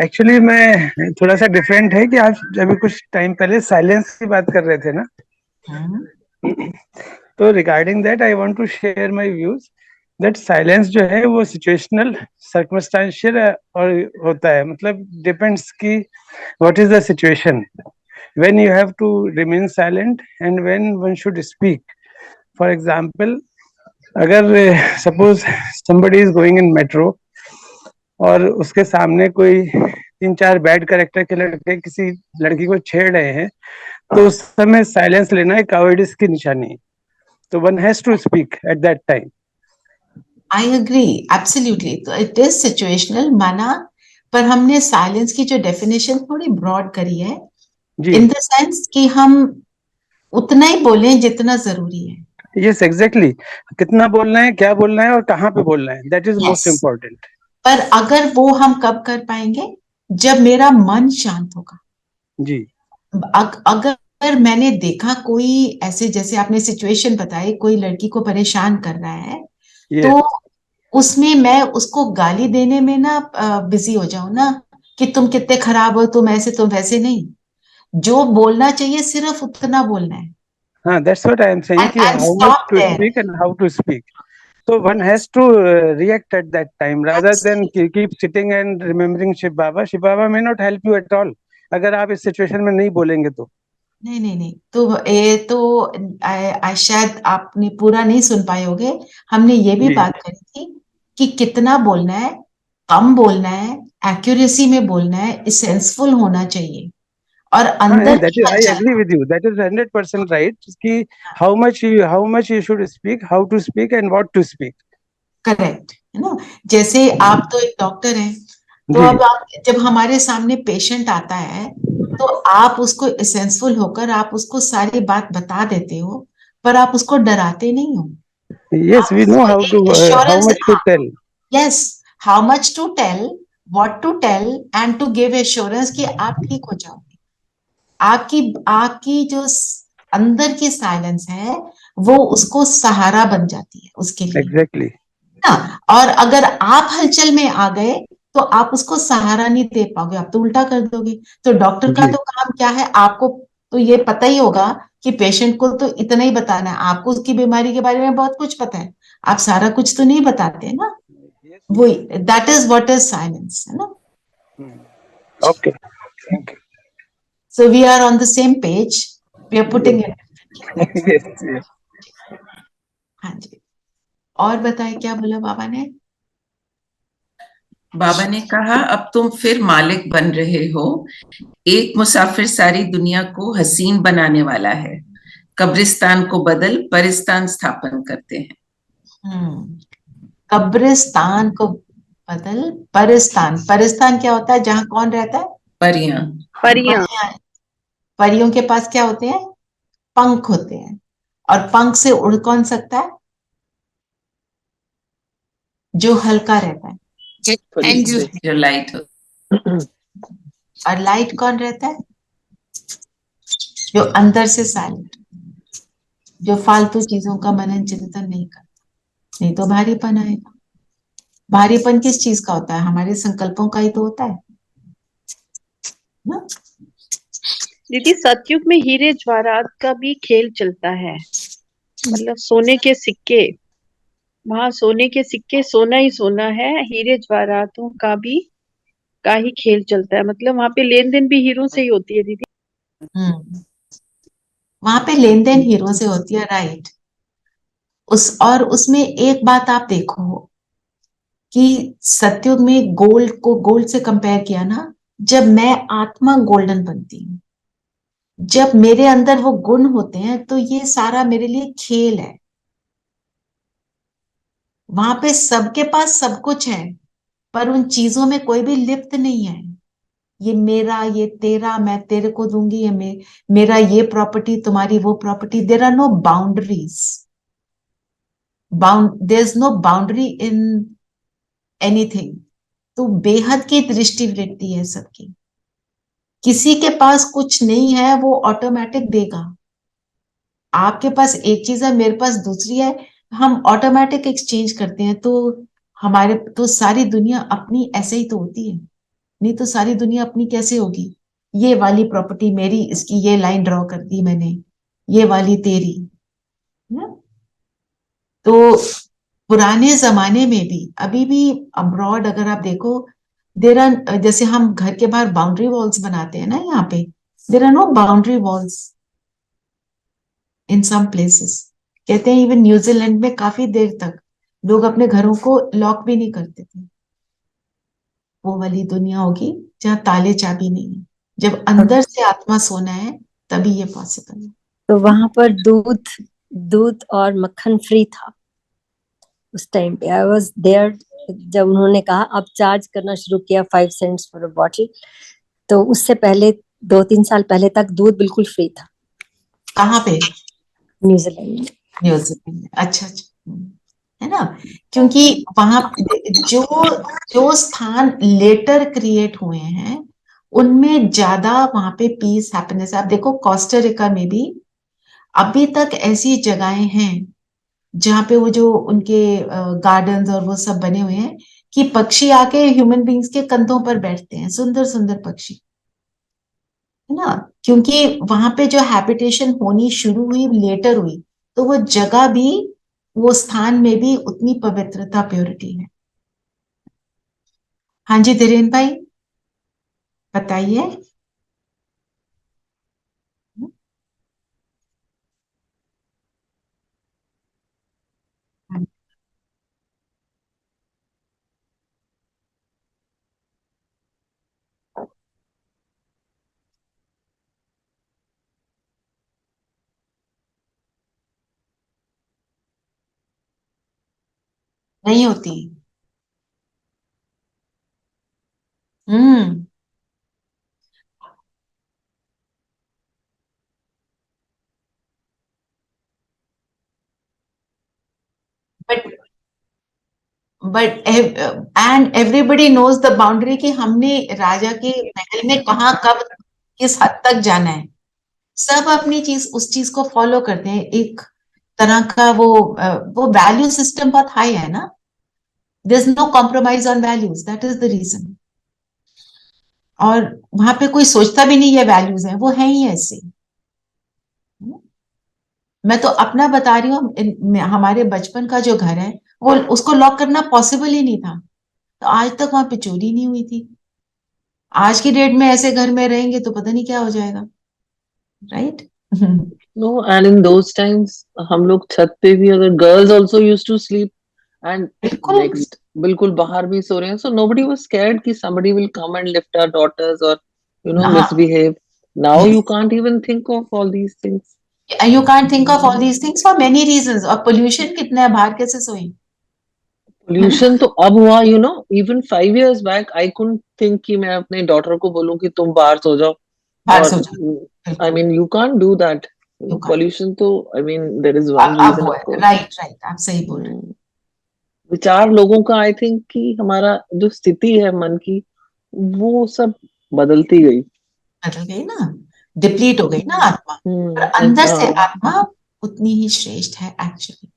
एक्चुअली मैं थोड़ा सा डिफरेंट है कि आज अभी कुछ टाइम पहले साइलेंस की बात कर रहे थे ना, तो regarding that I want to share my views that silence जो है वो सिचुएशनल, सर्कमस्टेंशियल और होता है, मतलब डिपेंड्स कि what is the situation, when you have to remain silent and when one should speak. For example, अगर suppose somebody is going in metro और उसके सामने कोई 3-4 बैड कैरेक्टर के लड़के किसी लड़की को छेड़ रहे हैं, तो उस समय साइलेंस लेना एक कावर्डिस की निशानी है। तो one has to speak at that time. I agree absolutely. तो इट इज सिचुएशनल माना, पर हमने साइलेंस की जो डेफिनेशन थोड़ी ब्रॉड करी है, इन द सेंस कि हम उतना ही बोलें जितना जरूरी है। Yes, exactly. कितना बोलना है, क्या बोलना है और कहाँ पे बोलना है, दैट इज मोस्ट इम्पोर्टेंट। पर अगर वो हम कब कर पाएंगे? जब मेरा मन शांत होगा जी। अगर मैंने देखा कोई ऐसे, जैसे आपने सिचुएशन बताई, कोई लड़की को परेशान कर रहा है, तो उसमें मैं उसको गाली देने में ना बिजी हो जाऊं ना, कि तुम कितने खराब हो, तुम ऐसे तुम वैसे नहीं। जो बोलना चाहिए सिर्फ उतना बोलना है। हाँ, that's what I am saying, कि how much to speak and how to speak. So one has to react at that time rather than keep sitting and remembering Shiv Baba. Shiv Baba may not help you at all अगर आप इस situation में नहीं बोलेंगे तो। नहीं, तो ये तो शायद आपने पूरा नहीं सुन पाए होंगे। हमने ये भी बात करी थी कि कितना बोलना है, कम बोलना है, एक्यूरेसी में बोलना है, सेंसफुल होना चाहिए। और अंदर I agree with you. That is 100% right. कि how much you should speak, how to speak and what to speak. Correct है ना। जैसे आप तो एक डॉक्टर हैं, तो अब आप जब हमारे सामने पेशेंट आता है तो आप उसको सेंसफुल होकर आप उसको सारी बात बता देते हो, पर आप उसको डराते नहीं हो। Yes, we know how much to tell. Yes, how much to tell, what to tell and to give assurance कि आप ठीक हो जाओगे। आपकी जो अंदर की साइलेंस है वो उसको सहारा बन जाती है उसके लिए। Exactly. और अगर आप हलचल में आ गए तो आप उसको सहारा नहीं दे पाओगे, आप तो उल्टा कर दोगे। तो डॉक्टर का तो काम क्या है? आपको तो ये पता ही होगा कि पेशेंट को तो इतना ही बताना है, आपको उसकी बीमारी के बारे में बहुत कुछ पता है, आप सारा कुछ तो नहीं बताते ना। वो that is what is silence, है ना। Okay, thank you. So we are on the same page, we are putting it. हाँ जी, और बताए क्या बोला बाबा ने? बाबा ने कहा, अब तुम फिर मालिक बन रहे हो। एक मुसाफिर सारी दुनिया को हसीन बनाने वाला है। कब्रिस्तान को बदल परिस्तान स्थापन करते हैं। कब्रिस्तान को बदल परिस्तान। परिस्तान क्या होता है? जहां कौन रहता है? परियां। परियां। परियों के पास क्या होते हैं? पंख होते हैं। और पंख से उड़ कौन सकता है? जो हल्का रहता है। एंजल। जो लाइट हो। और लाइट कौन रहता है? जो अंदर से साइलेंट, जो फालतू चीजों का मनन चिंतन नहीं करता, नहीं तो भारीपन आएगा। भारीपन किस चीज का होता है? हमारे संकल्पों का ही तो होता है ना? दीदी सतयुग में हीरे ज्वारात का भी खेल चलता है, मतलब सोने के सिक्के, वहां सोने के सिक्के, सोना ही सोना है, हीरे ज्वारातों का ही खेल चलता है, मतलब वहां पे लेन देन भी हीरो से ही होती है दीदी। वहां पे लेन देन हीरो से होती है, राइट। और उसमें एक बात आप देखो कि सतयुग में गोल्ड को गोल्ड से कंपेयर किया ना, जब मैं आत्मा गोल्डन बनती हूँ, जब मेरे अंदर वो गुण होते हैं, तो ये सारा मेरे लिए खेल है। वहां पे सबके पास सब कुछ है, पर उन चीजों में कोई भी लिप्त नहीं है। ये मेरा, ये तेरा, मैं तेरे को दूंगी, ये मेरा ये प्रॉपर्टी, तुम्हारी वो property. There are no boundaries. There is no boundary in anything. तो बेहद की दृष्टि रहती है सबकी। किसी के पास कुछ नहीं है, वो ऑटोमेटिक देगा। आपके पास एक चीज है, मेरे पास दूसरी है, हम ऑटोमेटिक एक्सचेंज करते हैं। तो हमारे तो सारी दुनिया अपनी ऐसे ही तो होती है, नहीं तो सारी दुनिया अपनी कैसे होगी? ये वाली प्रॉपर्टी मेरी, इसकी ये लाइन ड्रॉ कर दी मैंने, ये वाली तेरी ना? तो पुराने जमाने में भी, अभी भी अब्रॉड अगर आप देखो, देर आर, जैसे हम घर के बाहर बाउंड्री वॉल्स बनाते हैं ना, यहाँ पे there are no boundary walls in some places. कहते हैं इवन न्यूजीलैंड में काफी देर तक लोग अपने घरों को लॉक भी नहीं करते थे। वो वाली दुनिया होगी जहाँ ताले चाबी नहीं है। जब अंदर से आत्मा सोना है, तभी ये पॉसिबल है। तो वहां पर दूध और मक्खन फ्री था उस टाइम पे। आई वाज देयर जब उन्होंने कहा अब चार्ज करना शुरू किया 5 सेंट्स फॉर अ बॉटल। तो उससे पहले 2-3 साल पहले तक दूध बिल्कुल फ्री था। कहाँ पे? न्यूजीलैंड में। न्यूजीलैंड में, अच्छा अच्छा। है ना? क्योंकि वहां जो जो स्थान लेटर क्रिएट हुए हैं, उनमें ज्यादा वहां पे पीस, हैप्पीनेस। आप देखो कोस्टारिका में भी अभी तक ऐसी जगहें हैं जहाँ पे वो जो उनके गार्डन्स और वो सब बने हुए हैं कि पक्षी आके ह्यूमन बींग्स के कंधों पर बैठते हैं, सुंदर सुंदर पक्षी, है ना? क्योंकि वहां पे जो हैबिटेशन होनी शुरू हुई, लेटर हुई, तो वो जगह भी, वो स्थान में भी उतनी पवित्रता, प्योरिटी है। हाँ जी धीरेन भाई, बताइए। नहीं होती। Hmm. But and everybody knows the boundary कि हमने राजा के महल में कहाँ, कब, किस हद तक जाना है। सब अपनी चीज, उस चीज को फॉलो करते हैं। एक तरह का वो वैल्यू सिस्टम बहुत हाई है ना। There is no compromise on values, that is the reason. और वहां पे कोई सोचता भी नहीं ये वैल्यूज हैं, वो है ही ऐसे। मैं तो अपना बता रही हूँ, हमारे बचपन का जो घर है, वो उसको लॉक करना पॉसिबल ही नहीं था, तो आज तक वहां पे चोरी नहीं हुई थी। आज की डेट में ऐसे घर में रहेंगे तो पता नहीं क्या हो जाएगा, right? No, and in those times हम लोग छत पे भी, अगर girls also used to sleep and बिल्कुल। next बिल्कुल बाहर भी सो रहे हैं, so nobody was scared कि somebody will come and lift our daughters or हाँ, misbehave. Now you can't even think of all these things. you can't think of all these things for many reasons। और pollution कितना है बाहर, कैसे सोए? Pollution तो अब हुआ, you know, even 5 years back I couldn't think कि मैं अपने डॉटर को बोलूं कि तुम बाहर सो जाओ, बाहर और सोचो, I mean you can't do that. You can't. Pollution तो, I mean there is one of reason वो ऑफ है, कोर्स. राइट राइट, आप सही बोल रहे हैं। विचार लोगों का, आई थिंक कि हमारा जो स्थिति है मन की, वो सब बदलती गई. बदल गई ना, डिप्लीट हो गई ना आत्मा, और अंदर से हाँ. आत्मा उतनी ही श्रेष्ठ है एक्चुअली।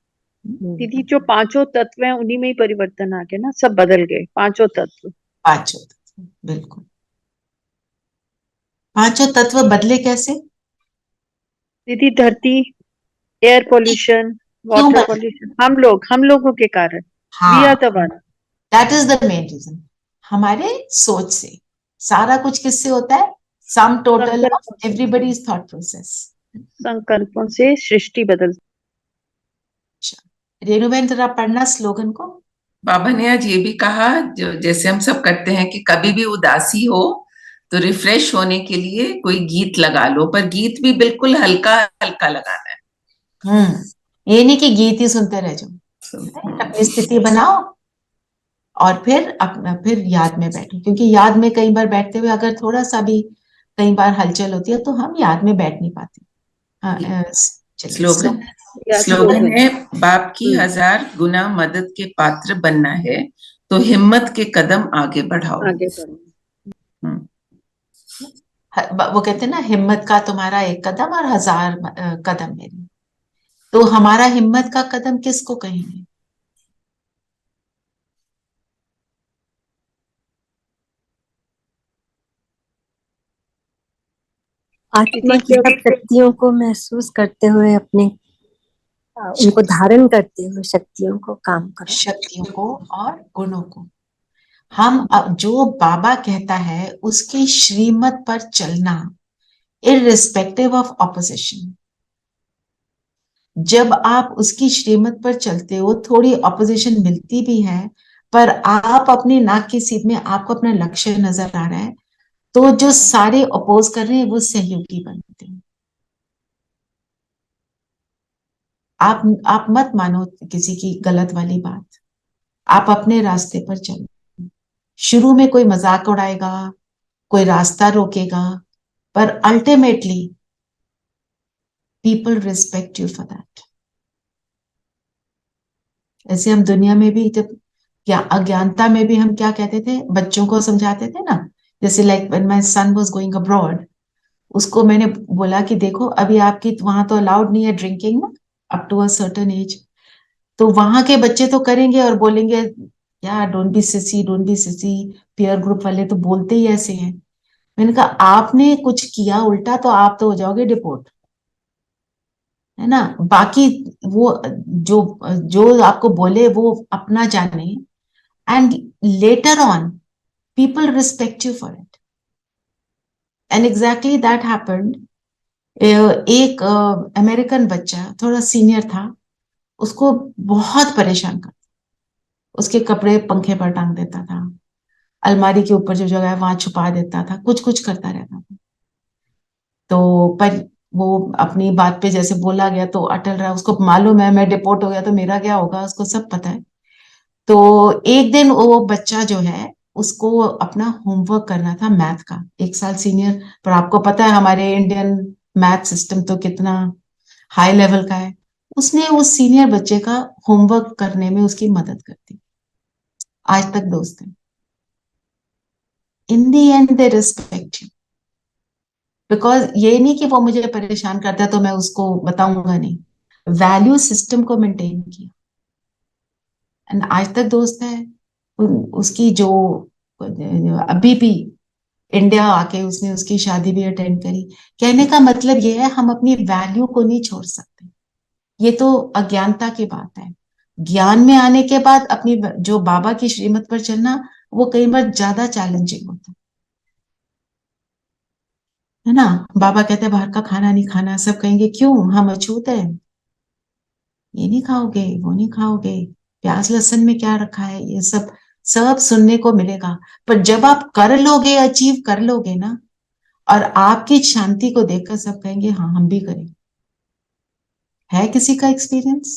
दीदी जो पांचों तत्व हैं उन्हीं में ही परिवर्तन आ गया ना, सब बदल गए पांचों तत्व। पांचों तत्व, बिल्कुल। पांचों तत्व बदले कैसे दीदी? धरती, एयर पोल्यूशन, क्यों वाटर बदले? पोल्यूशन, हम लोगों के कारण। वी आर हाँ, the one. That is the main reason. हमारे सोच से सारा कुछ किससे होता है? Sum total of everybody's thought process. संकल्पों से सृष्टि बदल। रेणुबेन जरा पढ़ना स्लोगन को। बाबा ने आज ये भी कहा, जो जैसे हम सब करते हैं कि कभी भी उदासी हो तो रिफ्रेश होने के लिए कोई गीत लगा लो, पर गीत भी बिल्कुल हल्का हल्का लगाना है। ये नहीं कि गीत ही सुनते रह जाओ, अपनी स्थिति बनाओ और फिर याद में बैठो, क्योंकि याद में कई बार बैठते हुए अगर थोड़ा सा भी कई बार हलचल होती है तो हम याद में बैठ नहीं पाते। स्लोगन है, बाप की 1000 गुना मदद के पात्र बनना है तो हिम्मत के कदम आगे बढ़ाओ। आगे बढ़ो। वो कहते हैं ना, हिम्मत का तुम्हारा एक कदम और 1000 कदम मेरी। तो हमारा हिम्मत का कदम किसको कहेंगे? आत्मा की सब शक्तियों को महसूस करते हुए, अपने उनको धारण करते हुए शक्तियों को काम करो। शक्तियों को और गुणों को हम जो बाबा कहता है उसकी श्रीमत पर चलना, इररिस्पेक्टिव ऑफ ऑपोजिशन। जब आप उसकी श्रीमत पर चलते हो, थोड़ी ऑपोजिशन मिलती भी है, पर आप अपनी नाक की सीध में आपको अपना लक्ष्य नजर आ रहा है, तो जो सारे अपोज कर रहे हैं वो सहयोगी बनते हैं। आप मत मानो किसी की गलत वाली बात, आप अपने रास्ते पर चलो। शुरू में कोई मजाक उड़ाएगा, कोई रास्ता रोकेगा, पर ultimately people respect you for that. ऐसे हम दुनिया में भी, जब क्या अज्ञानता में भी हम क्या कहते थे, बच्चों को समझाते थे ना, जैसे like when my son was going abroad, उसको मैंने बोला कि देखो अभी आपकी वहां तो अलाउड नहीं है ड्रिंकिंग ना, up to a certain age. तो वहां के बच्चे तो करेंगे और बोलेंगे या don't be sissy, don't be sissy, peer group वाले तो बोलते ही ऐसे हैं। मैंने कहा आपने कुछ किया उल्टा तो आप तो हो जाओगे डिपोर्ट, है ना। बाकी वो जो जो आपको बोले वो अपना जाने, and later on people respect you for it. And exactly that happened. एक अमेरिकन बच्चा थोड़ा सीनियर था, उसको बहुत परेशान करता, उसके कपड़े पंखे पर टांग देता था, अलमारी के ऊपर जो जगह है वहां छुपा देता था, कुछ कुछ करता रहता था। तो पर वो अपनी बात पे जैसे बोला गया तो अटल रहा, उसको मालूम है मैं डिपोर्ट हो गया तो मेरा क्या होगा, उसको सब पता है। तो एक दिन वो बच्चा जो है, उसको अपना होमवर्क करना था मैथ का, 1 साल सीनियर, पर आपको पता है हमारे इंडियन मैथ सिस्टम तो कितना हाई लेवल का है। उसने उस सीनियर बच्चे का होमवर्क करने में उसकी मदद कर दी, आज तक दोस्त है। In the end they respect you, because ये नहीं कि वो मुझे परेशान करता है तो मैं उसको बताऊंगा नहीं, वैल्यू सिस्टम को मेंटेन किया, एंड आज तक दोस्त है। उसकी जो अभी भी इंडिया आके उसने उसकी शादी भी अटेंड करी। कहने का मतलब ये है, हम अपनी वैल्यू को नहीं छोड़ सकते। ये तो अज्ञानता की बात है। ज्ञान में आने के बाद अपनी जो बाबा की श्रीमत पर चलना, वो कई बार ज्यादा चैलेंजिंग होता है ना। बाबा कहते हैं बाहर का खाना नहीं खाना, सब कहेंगे क्यों, हम अछूत है, ये नहीं खाओगे, वो नहीं खाओगे, प्याज लहसुन में क्या रखा है, ये सब सब सुनने को मिलेगा। पर जब आप कर लोगे, अचीव कर लोगे ना, और आपकी शांति को देखकर सब कहेंगे हाँ हम भी करें। है किसी का एक्सपीरियंस?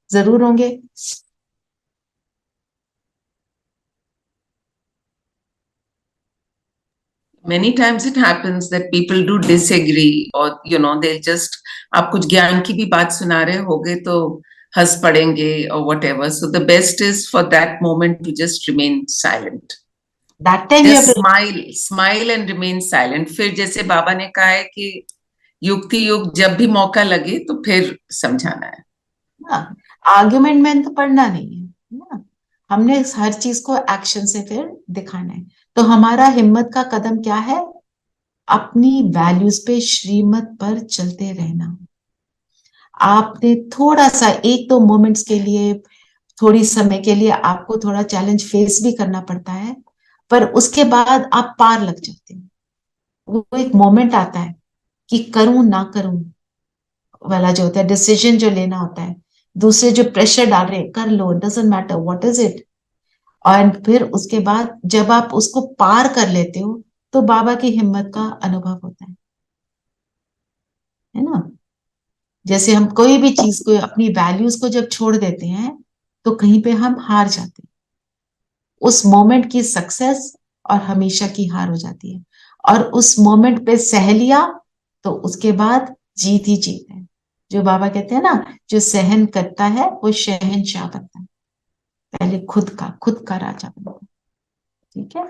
जरूर होंगे। Many times it happens that people do disagree, or they'll just, आप कुछ ज्ञान की भी बात सुना रहे होगे तो हंस पड़ेंगे or whatever. So the best is for that moment to just remain silent. That time you have Just smile and remain silent. फिर जैसे बाबा ने कहा है कि युक्ति युग जब भी मौका लगे तो फिर समझाना है। आर्ग्यूमेंट में तो पढ़ना नहीं है ना, हमने हर चीज को एक्शन से फिर दिखाना है। तो हमारा हिम्मत का कदम क्या है? अपनी वैल्यूज पे, श्रीमत पर चलते रहना। आपने थोड़ा सा 1-2 मोमेंट्स के लिए, थोड़ी समय के लिए आपको थोड़ा चैलेंज फेस भी करना पड़ता है, पर उसके बाद आप पार लग जाते हैं। वो एक मोमेंट आता है कि करूं ना करूं वाला जो होता है, डिसीजन जो लेना होता है, दूसरे जो प्रेशर डाल रहे हैं, कर लो, doesn't matter what is it. और फिर उसके बाद जब आप उसको पार कर लेते हो तो बाबा की हिम्मत का अनुभव होता है ना। जैसे हम कोई भी चीज को, अपनी वैल्यूज को जब छोड़ देते हैं तो कहीं पे हम हार जाते हैं। उस मोमेंट की सक्सेस और हमेशा की हार हो जाती है, और उस मोमेंट पे सह लिया तो उसके बाद जीत ही जीत है। जो बाबा कहते हैं ना, जो सहन करता है वो शहंशाह बनता है। पहले खुद का राजा बनता है। ठीक है।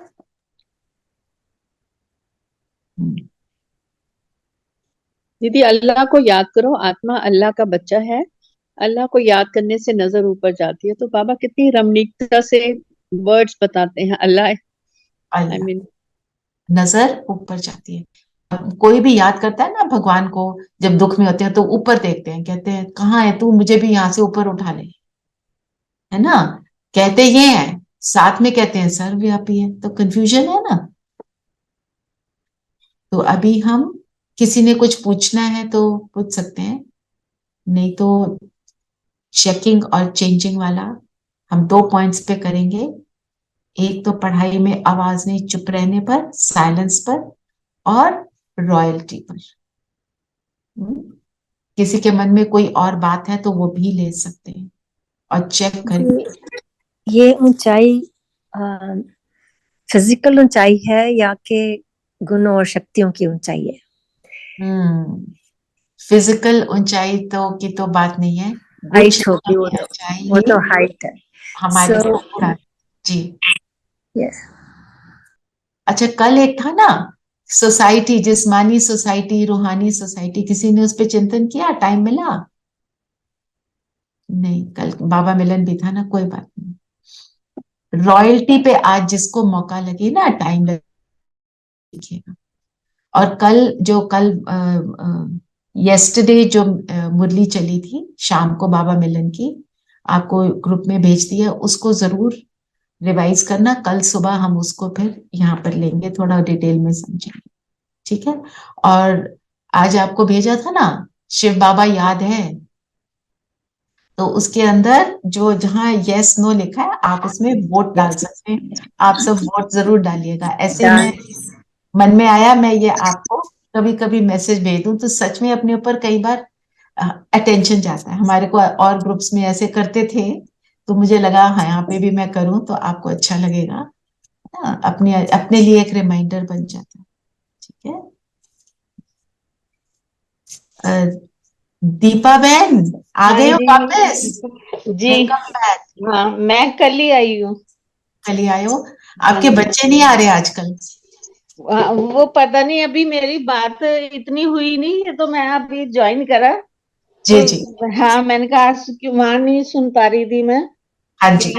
दीदी, अल्लाह को याद करो, आत्मा अल्लाह का बच्चा है। अल्लाह को याद करने से नजर ऊपर जाती है। तो बाबा कितनी रमणीकता से वर्ड्स बताते हैं, अल्लाह आई मीन नजर ऊपर जाती है। कोई भी याद करता है ना भगवान को, जब दुख में होते हैं तो ऊपर देखते हैं, कहते हैं कहाँ है तू, मुझे भी यहाँ से ऊपर उठा ले, है ना। कहते ये है, साथ में कहते हैं सर्वव्यापी है, तो कंफ्यूजन है ना। तो अभी हम, किसी ने कुछ पूछना है तो पूछ सकते हैं, नहीं तो चेकिंग और चेंजिंग वाला हम 2 पॉइंट्स पे करेंगे। एक तो पढ़ाई में आवाज नहीं, चुप रहने पर, साइलेंस पर, और रॉयल्टी पर। किसी के मन में कोई और बात है तो वो भी ले सकते हैं और चेक करें। ये ऊंचाई फिजिकल ऊंचाई है या के गुणों और शक्तियों की ऊंचाई है? फिजिकल ऊंचाई तो की तो बात नहीं है, हाइट होगी, वो तो हाइट है हमारे जी। यस। अच्छा, कल एक था ना, सोसाइटी, जिस्मानी सोसाइटी, रूहानी सोसाइटी, किसी ने उस पर चिंतन किया? टाइम मिला? नहीं, कल बाबा मिलन भी था ना, कोई बात नहीं। रॉयल्टी पे आज जिसको मौका लगे ना, टाइम लिखिएगा। और कल यस्टरडे जो मुरली चली थी शाम को बाबा मिलन की, आपको ग्रुप में भेज दिया, उसको जरूर रिवाइज करना। कल सुबह हम उसको फिर यहाँ पर लेंगे, थोड़ा डिटेल में समझेंगे। ठीक है। और आज आपको भेजा था ना, शिव बाबा याद है, तो उसके अंदर जो जहाँ यस नो लिखा है, आप उसमें वोट डाल सकते हैं। आप सब वोट जरूर डालिएगा। ऐसे में मन में आया मैं ये आपको कभी कभी मैसेज भेज दूं, तो सच में अपने ऊपर कई बार अटेंशन जाता है। हमारे को और ग्रुप्स में ऐसे करते थे, तो मुझे लगा हाँ यहाँ पे भी मैं करूं तो आपको अच्छा लगेगा। अपने अपने लिए एक रिमाइंडर बन जाता है। ठीक है। दीपा बहन आ गए हो वापस? जी हाँ, मैं कल ही आई हूँ। कल ही आए हो? आपके बच्चे नहीं आ रहे आजकल? वो पता नहीं, अभी मेरी बात इतनी हुई नहीं है तो मैं अभी ज्वाइन करा। जी तो, जी हाँ, मैंने कहा क्यों वहां नहीं सुन पा रही थी मैं। हाँ जी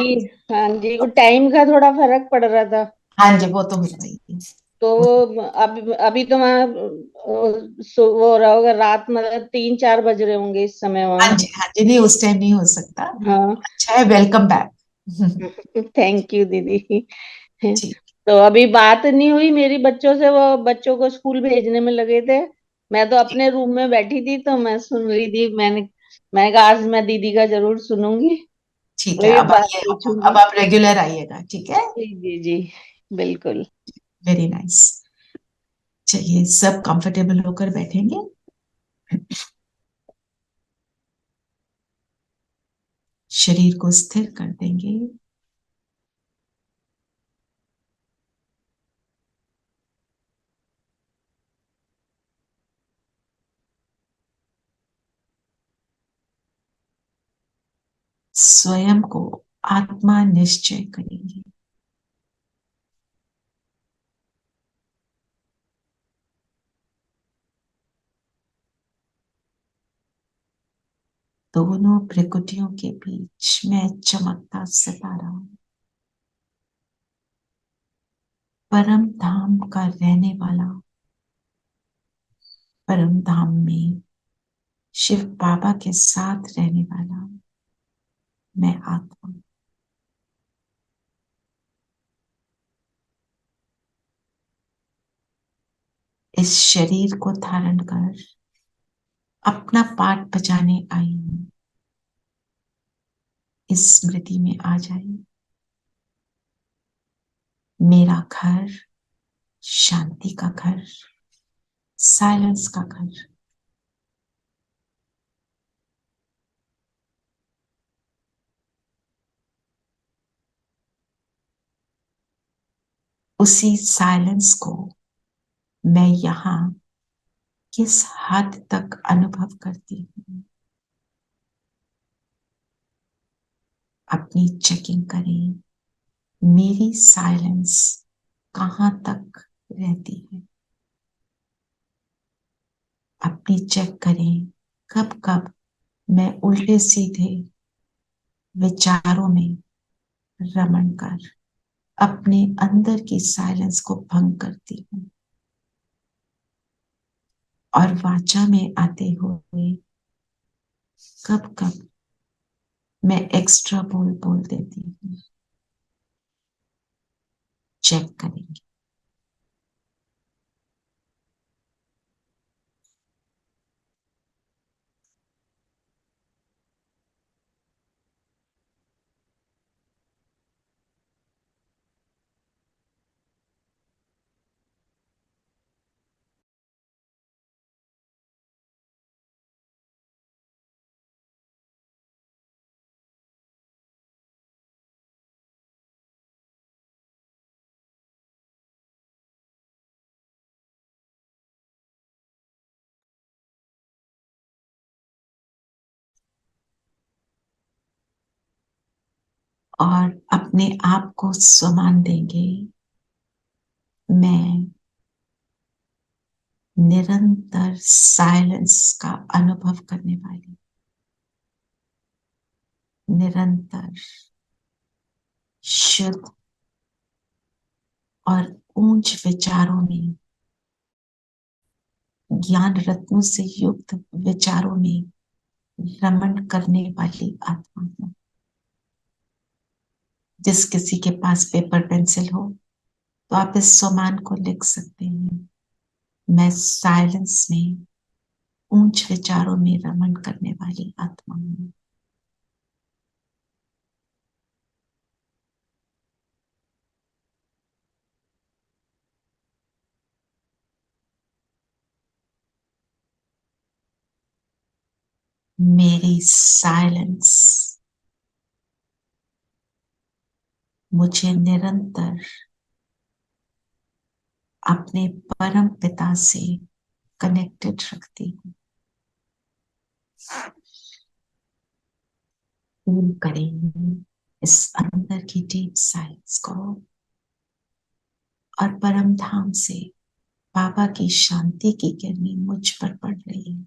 हाँ जी, वो टाइम का थोड़ा फर्क पड़ रहा था। हाँ जी, वो तो होता ही है। तो अभी तो वहाँ वो हो रहा होगा, रात मतलब 3-4 बज रहे होंगे इस समय वहाँ। हाँ जी, नहीं उस टाइम नहीं हो सकता। हाँ, अच्छा है, वेलकम बैक। थैंक यू दीदी। तो अभी बात नहीं हुई मेरी बच्चों से, वो बच्चों को स्कूल भेजने में लगे थे। मैं तो अपने रूम में बैठी थी तो मैं सुन रही थी। मैंने कहा आज मैं दीदी का जरूर सुनूंगी, ठीक है। वही अब बात आइए, पूछूंगी। अब आप रेगुलर आइएगा। ठीक है। जी जी जी, बिल्कुल। Very nice. चलिए, सब कंफर्टेबल होकर बैठेंगे। शरीर को स्थिर कर देंगे। स्वयं को आत्मा निश्चय करेंगे। दोनों भ्रिकुटियों के बीच में चमकता सितारा, परम धाम का रहने वाला, परम धाम में शिव बाबा के साथ रहने वाला मैं आत्मा। इस शरीर को धारण कर अपना पाठ बजाने आई हूं। इस स्मृति में आ जाइए, मेरा घर शांति का घर, साइलेंस का घर। उसी साइलेंस को मैं यहां किस हद तक अनुभव करती हूं, अपनी चेकिंग करें। मेरी साइलेंस कहां तक रहती है, अपनी चेक करें। कब कब मैं उल्टे सीधे विचारों में रमण कर अपने अंदर की साइलेंस को भंग करती हूं और वाचा में आते हुए कब कब मैं एक्स्ट्रा बोल देती हूँ। चेक करेंगे। और अपने आप को सम्मान देंगे। मैं निरंतर साइलेंस का अनुभव करने वाली, निरंतर शुद्ध और ऊंच विचारों में, ज्ञान रत्नों से युक्त विचारों में रमण करने वाली आत्मा हूं। जिस किसी के पास पेपर पेंसिल हो तो आप इस सम्मान को लिख सकते हैं। मैं साइलेंस में ऊंच विचारों में रमण करने वाली आत्मा हूं। मेरी साइलेंस मुझे निरंतर अपने परम पिता से कनेक्टेड रखती है। फील करेंगे इस अंदर की डीप साइलेंस को और परम धाम से बाबा की शांति की किरणें मुझ पर पड़ रही है।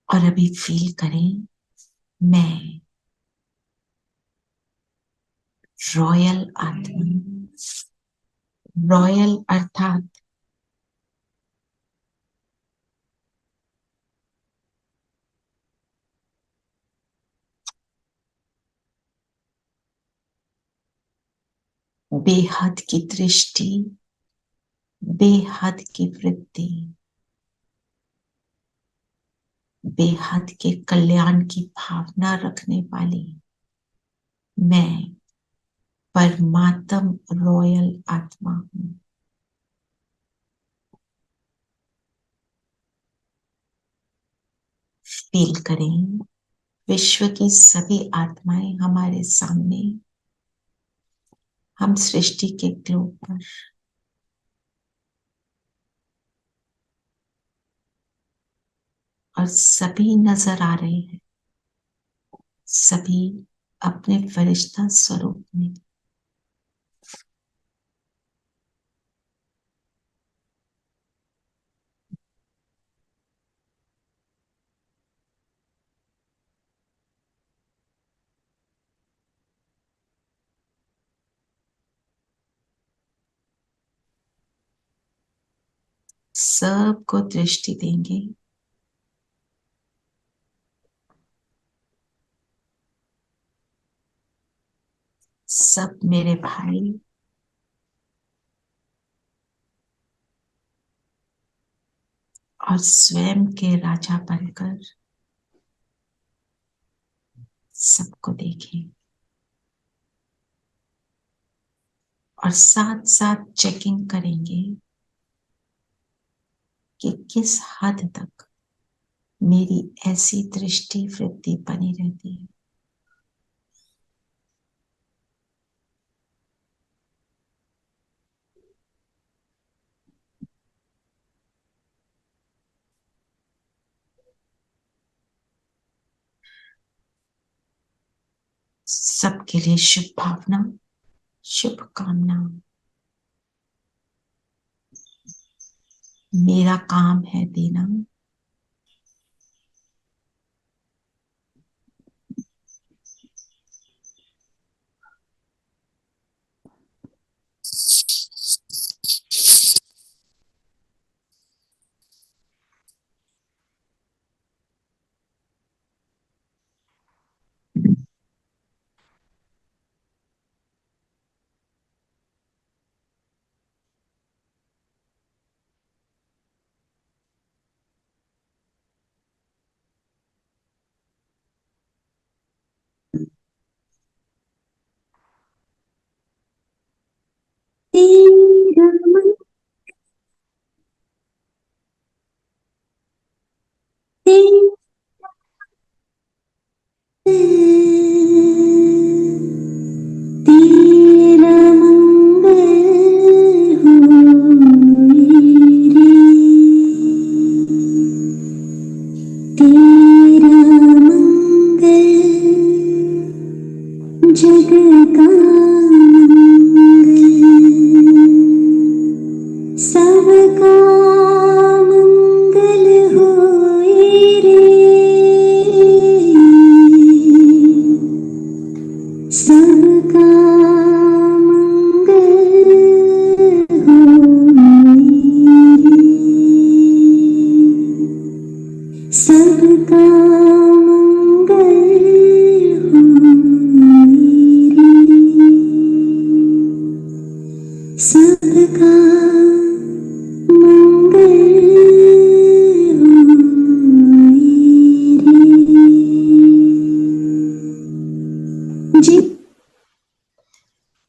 और अभी फील करें, मैं रॉयल आत्मा, रॉयल अर्थात बेहद की दृष्टि, बेहद की वृद्धि, बेहद के कल्याण की भावना रखने वाली मैं परमात्म रॉयल आत्मा हूं। फील करें विश्व की सभी आत्माएं हमारे सामने, हम सृष्टि के ग्लोब पर, और सभी नजर आ रहे हैं, सभी अपने फरिश्ता स्वरूप में। सबको दृष्टि देंगे, सब मेरे भाई और स्वयं के राजा बनकर सबको देखें, और साथ साथ चेकिंग करेंगे कि किस हद तक मेरी ऐसी दृष्टि वृत्ति बनी रहती है। सबके लिए शुभ भावना, शुभकामना। मेरा काम है देना,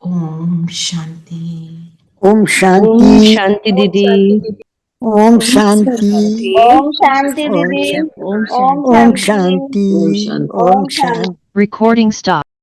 ओम शांति। ओम शांति दीदी। ओम शांति। ओम शांति दीदी। ओम शांति। ओम शांति। Recording stop.